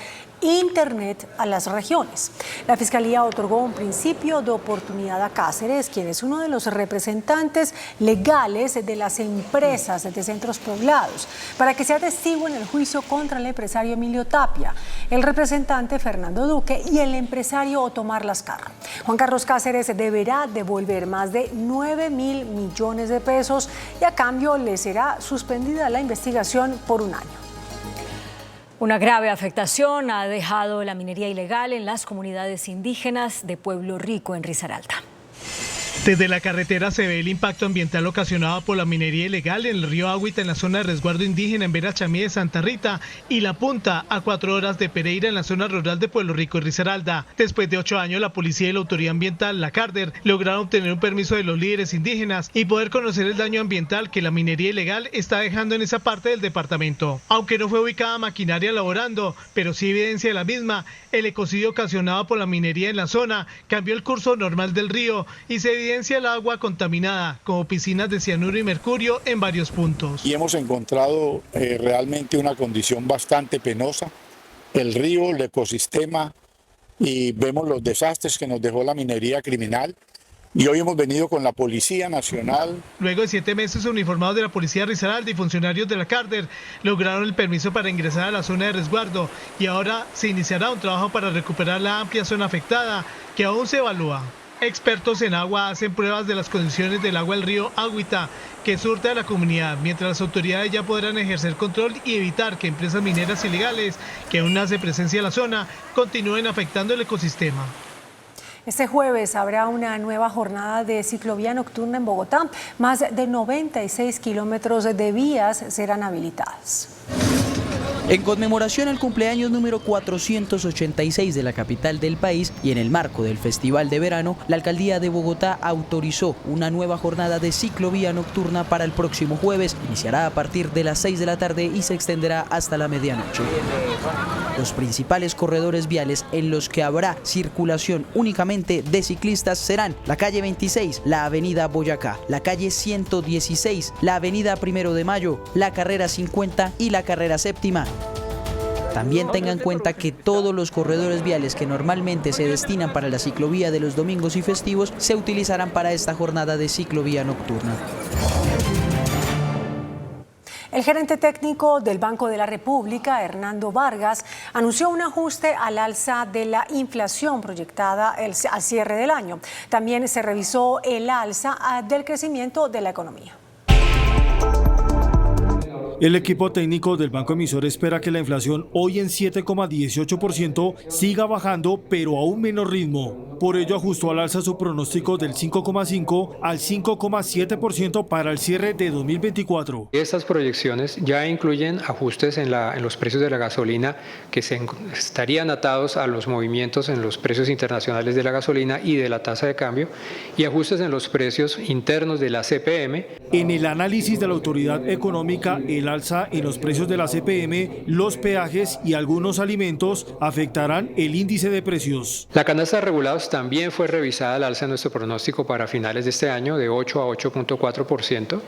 Internet a las regiones. La Fiscalía otorgó un principio de oportunidad a Cáceres, quien es uno de los representantes legales de las empresas de Centros Poblados, para que sea testigo en el juicio contra el empresario Emilio Tapia, el representante Fernando Duque y el empresario Otomar Lascarra. Juan Carlos Cáceres deberá devolver más de 9.000 millones de pesos y a cambio le será suspendida la investigación por un año. Una grave afectación ha dejado la minería ilegal en las comunidades indígenas de Pueblo Rico en Risaralda. Desde la carretera se ve el impacto ambiental ocasionado por la minería ilegal en el río Agüita en la zona de resguardo indígena en Verachamí de Santa Rita y La Punta, a 4 horas de Pereira en la zona rural de Pueblo Rico y Risaralda. Después de 8 años, la policía y la autoridad ambiental, la CARDER, lograron obtener un permiso de los líderes indígenas y poder conocer el daño ambiental que la minería ilegal está dejando en esa parte del departamento. Aunque no fue ubicada maquinaria laborando, pero sí evidencia de la misma, el ecocidio ocasionado por la minería en la zona cambió el curso normal del río y se evidencia el agua contaminada, como piscinas de cianuro y mercurio en varios puntos. Y hemos encontrado realmente una condición bastante penosa. El río, el ecosistema, y vemos los desastres que nos dejó la minería criminal. Y hoy hemos venido con la Policía Nacional. Luego de 7 meses, uniformados de la Policía Risaralda y funcionarios de la CARDER lograron el permiso para ingresar a la zona de resguardo y ahora se iniciará un trabajo para recuperar la amplia zona afectada que aún se evalúa. Expertos en agua hacen pruebas de las condiciones del agua del río Agüita que surte a la comunidad, mientras las autoridades ya podrán ejercer control y evitar que empresas mineras ilegales que aún hacen presencia en la zona continúen afectando el ecosistema. Este jueves habrá una nueva jornada de ciclovía nocturna en Bogotá. Más de 96 kilómetros de vías serán habilitadas. En conmemoración al cumpleaños número 486 de la capital del país y en el marco del Festival de Verano, la Alcaldía de Bogotá autorizó una nueva jornada de ciclovía nocturna para el próximo jueves. Iniciará a partir de las 6 de la tarde y se extenderá hasta la medianoche. Los principales corredores viales en los que habrá circulación únicamente de ciclistas serán la calle 26, la avenida Boyacá, la calle 116, la avenida 1 de Mayo, la carrera 50 y la carrera 7ª. También tengan en cuenta que todos los corredores viales que normalmente se destinan para la ciclovía de los domingos y festivos se utilizarán para esta jornada de ciclovía nocturna. El gerente técnico del Banco de la República, Hernando Vargas, anunció un ajuste al alza de la inflación proyectada al cierre del año. También se revisó el alza del crecimiento de la economía. El equipo técnico del Banco Emisor espera que la inflación hoy en 7,18% siga bajando, pero a un menor ritmo. Por ello ajustó al alza su pronóstico del 5,5 al 5,7% para el cierre de 2024. Estas proyecciones ya incluyen ajustes en los precios de la gasolina que estarían atados a los movimientos en los precios internacionales de la gasolina y de la tasa de cambio, y ajustes en los precios internos de la CPM. En el análisis de la autoridad económica, el alza en los precios de la CPM, los peajes y algunos alimentos afectarán el índice de precios. La canasta de regulados también fue revisada al alza en nuestro pronóstico para finales de este año de 8 a 8,4%,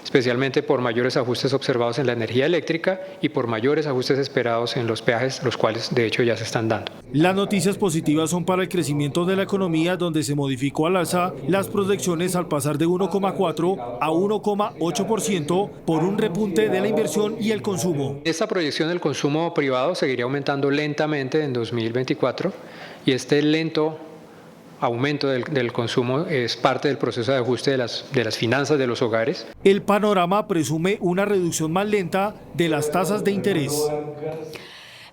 especialmente por mayores ajustes observados en la energía eléctrica y por mayores ajustes esperados en los peajes, los cuales de hecho ya se están dando. Las noticias positivas son para el crecimiento de la economía, donde se modificó al alza las proyecciones al pasar de 1,4 a 1,8% por un repunte de la inversión y el consumo. Esta proyección del consumo privado seguiría aumentando lentamente en 2024 y este lento aumento del consumo es parte del proceso de ajuste de las finanzas de los hogares. El panorama presume una reducción más lenta de las tasas de interés.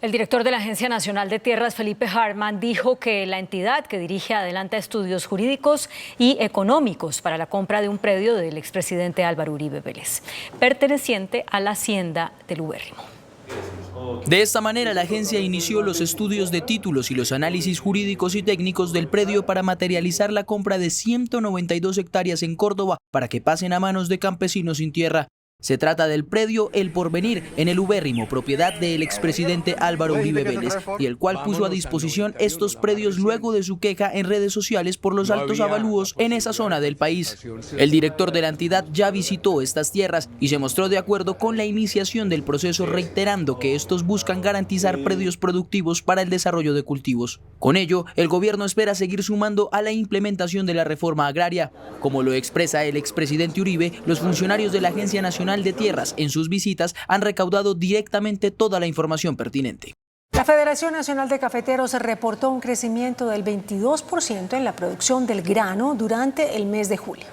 El director de la Agencia Nacional de Tierras, Felipe Hartman, dijo que la entidad que dirige adelanta estudios jurídicos y económicos para la compra de un predio del expresidente Álvaro Uribe Vélez, perteneciente a la hacienda del Ubérrimo. De esta manera, la agencia inició los estudios de títulos y los análisis jurídicos y técnicos del predio para materializar la compra de 192 hectáreas en Córdoba para que pasen a manos de campesinos sin tierra. Se trata del predio El Porvenir, en el Ubérrimo, propiedad del expresidente Álvaro Uribe Vélez, y el cual puso a disposición estos predios luego de su queja en redes sociales por los altos avalúos en esa zona del país. El director de la entidad ya visitó estas tierras y se mostró de acuerdo con la iniciación del proceso, reiterando que estos buscan garantizar predios productivos para el desarrollo de cultivos. Con ello, el gobierno espera seguir sumando a la implementación de la reforma agraria. Como lo expresa el expresidente Uribe, los funcionarios de la Agencia Nacional de Tierras en sus visitas han recaudado directamente toda la información pertinente. La Federación Nacional de Cafeteros reportó un crecimiento del 22% en la producción del grano durante el mes de julio.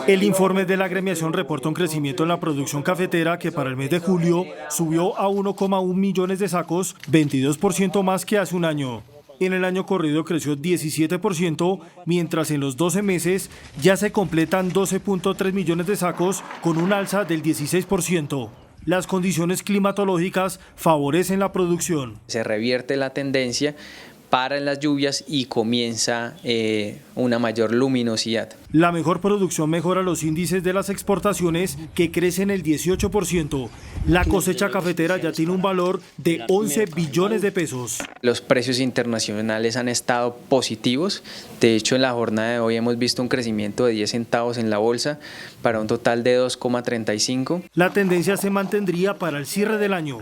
El informe de la agremiación reporta un crecimiento en la producción cafetera que para el mes de julio subió a 1,1 millones de sacos, 22% más que hace un año. En el año corrido creció 17%, mientras en los 12 meses ya se completan 12.3 millones de sacos con un alza del 16%. Las condiciones climatológicas favorecen la producción. Se revierte la tendencia, paran las lluvias y comienza una mayor luminosidad. La mejor producción mejora los índices de las exportaciones, que crecen el 18%. La cosecha cafetera ya tiene un valor de 11 billones de pesos. Los precios internacionales han estado positivos. De hecho, en la jornada de hoy hemos visto un crecimiento de 10 centavos en la bolsa para un total de 2,35. La tendencia se mantendría para el cierre del año.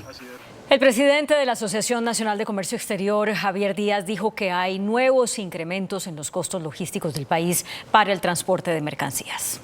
El presidente de la Asociación Nacional de Comercio Exterior, Javier Díaz, dijo que hay nuevos incrementos en los costos logísticos del país para el transporte de mercancías.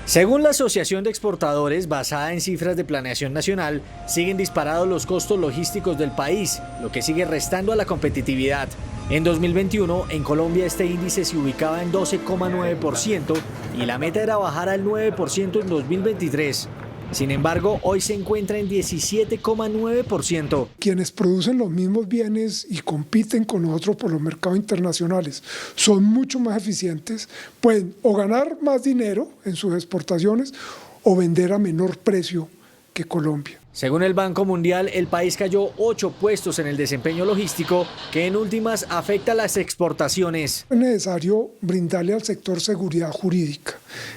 Según la Asociación de Exportadores, basada en cifras de Planeación Nacional, siguen disparados los costos logísticos del país, lo que sigue restando a la competitividad. En 2021, en Colombia este índice se ubicaba en 12,9% y la meta era bajar al 9% en 2023. Sin embargo, hoy se encuentra en 17,9%. Quienes producen los mismos bienes y compiten con nosotros por los mercados internacionales son mucho más eficientes, pueden o ganar más dinero en sus exportaciones o vender a menor precio que Colombia. Según el Banco Mundial, el país cayó 8 puestos en el desempeño logístico, que en últimas afecta las exportaciones. Es necesario brindarle al sector seguridad jurídica.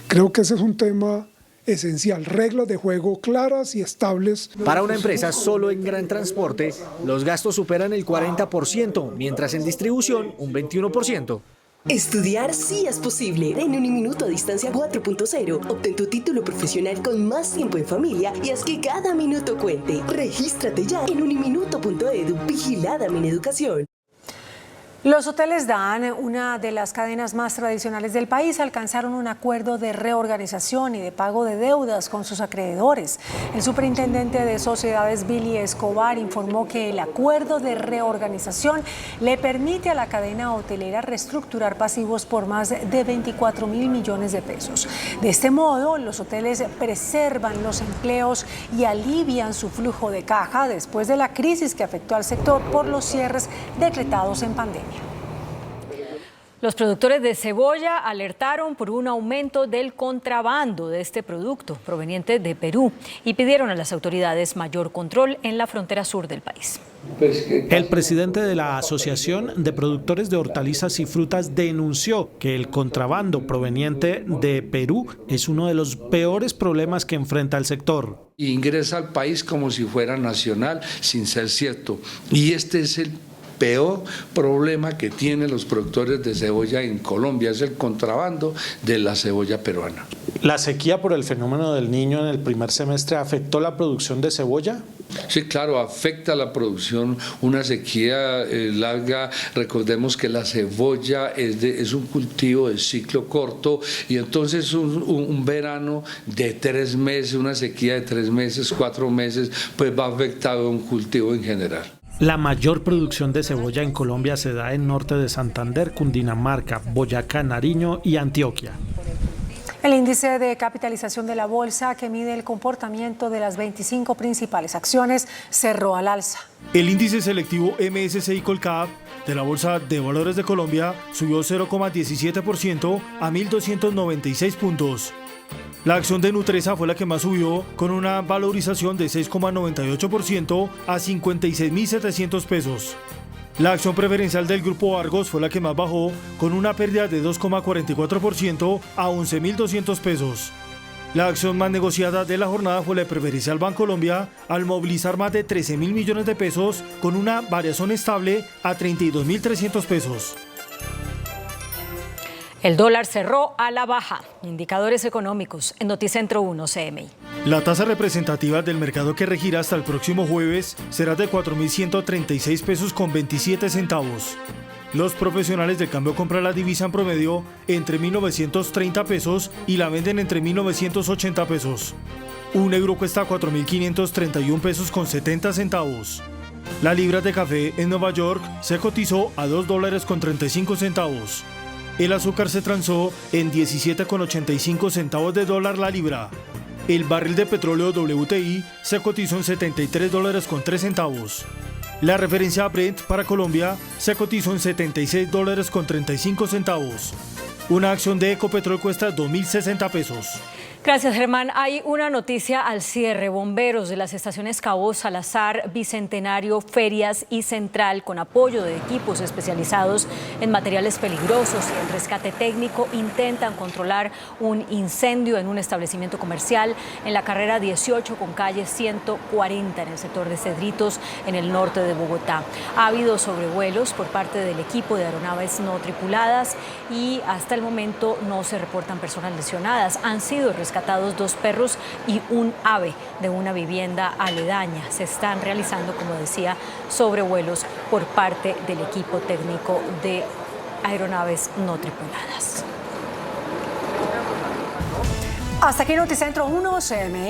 Creo que ese es un tema esencial, reglas de juego claras y estables. Para una empresa solo en gran transporte, los gastos superan el 40%, mientras en distribución un 21%. Estudiar sí es posible. En Uniminuto a Distancia 4.0, obtén tu título profesional con más tiempo en familia y haz que cada minuto cuente. Regístrate ya en uniminuto.edu. Vigilada Mineducación. Los hoteles DAN, una de las cadenas más tradicionales del país, alcanzaron un acuerdo de reorganización y de pago de deudas con sus acreedores. El superintendente de sociedades, Billy Escobar, informó que el acuerdo de reorganización le permite a la cadena hotelera reestructurar pasivos por más de 24.000 millones de pesos. De este modo, los hoteles preservan los empleos y alivian su flujo de caja después de la crisis que afectó al sector por los cierres decretados en pandemia. Los productores de cebolla alertaron por un aumento del contrabando de este producto proveniente de Perú y pidieron a las autoridades mayor control en la frontera sur del país. El presidente de la Asociación de Productores de Hortalizas y Frutas denunció que el contrabando proveniente de Perú es uno de los peores problemas que enfrenta el sector. Ingresa al país como si fuera nacional, sin ser cierto. Y este es el peor problema que tienen los productores de cebolla en Colombia, es el contrabando de la cebolla peruana. ¿La sequía por el fenómeno del Niño en el primer semestre afectó la producción de cebolla? Sí, claro, afecta la producción, una sequía larga. Recordemos que la cebolla es un cultivo de ciclo corto y entonces un verano de 3 meses, una sequía de 3 meses, 4 meses, pues va a afectar a un cultivo en general. La mayor producción de cebolla en Colombia se da en norte de Santander, Cundinamarca, Boyacá, Nariño y Antioquia. El índice de capitalización de la bolsa, que mide el comportamiento de las 25 principales acciones, cerró al alza. El índice selectivo MSCI Colcap de la Bolsa de Valores de Colombia subió 0,17% a 1.296 puntos. La acción de Nutresa fue la que más subió, con una valorización de 6,98% a 56.700 pesos. La acción preferencial del Grupo Argos fue la que más bajó, con una pérdida de 2,44% a 11.200 pesos. La acción más negociada de la jornada fue la preferencial Bancolombia, al movilizar más de 13.000 millones de pesos, con una variación estable a 32.300 pesos. El dólar cerró a la baja. Indicadores económicos en Noticentro 1 CMI. La tasa representativa del mercado que regirá hasta el próximo jueves será de 4.136 pesos con 27 centavos. Los profesionales del cambio compran la divisa en promedio entre 1.930 pesos y la venden entre 1.980 pesos. Un euro cuesta 4.531 pesos con 70 centavos. La libra de café en Nueva York se cotizó a $2.35. El azúcar se transó en 17,85 centavos de dólar la libra. El barril de petróleo WTI se cotizó en $73.03. La referencia Brent para Colombia se cotizó en $76.35. Una acción de Ecopetrol cuesta 2.060 pesos. Gracias, Germán. Hay una noticia al cierre. Bomberos de las estaciones Cabo, Salazar, Bicentenario, Ferias y Central, con apoyo de equipos especializados en materiales peligrosos y el rescate técnico, intentan controlar un incendio en un establecimiento comercial en la carrera 18 con calle 140 en el sector de Cedritos, en el norte de Bogotá. Ha habido sobrevuelos por parte del equipo de aeronaves no tripuladas y hasta el momento no se reportan personas lesionadas. Han sido rescatados 2 perros y un ave de una vivienda aledaña. Se están realizando, como decía, sobrevuelos por parte del equipo técnico de aeronaves no tripuladas. Hasta aquí Noticentro 1 CMI.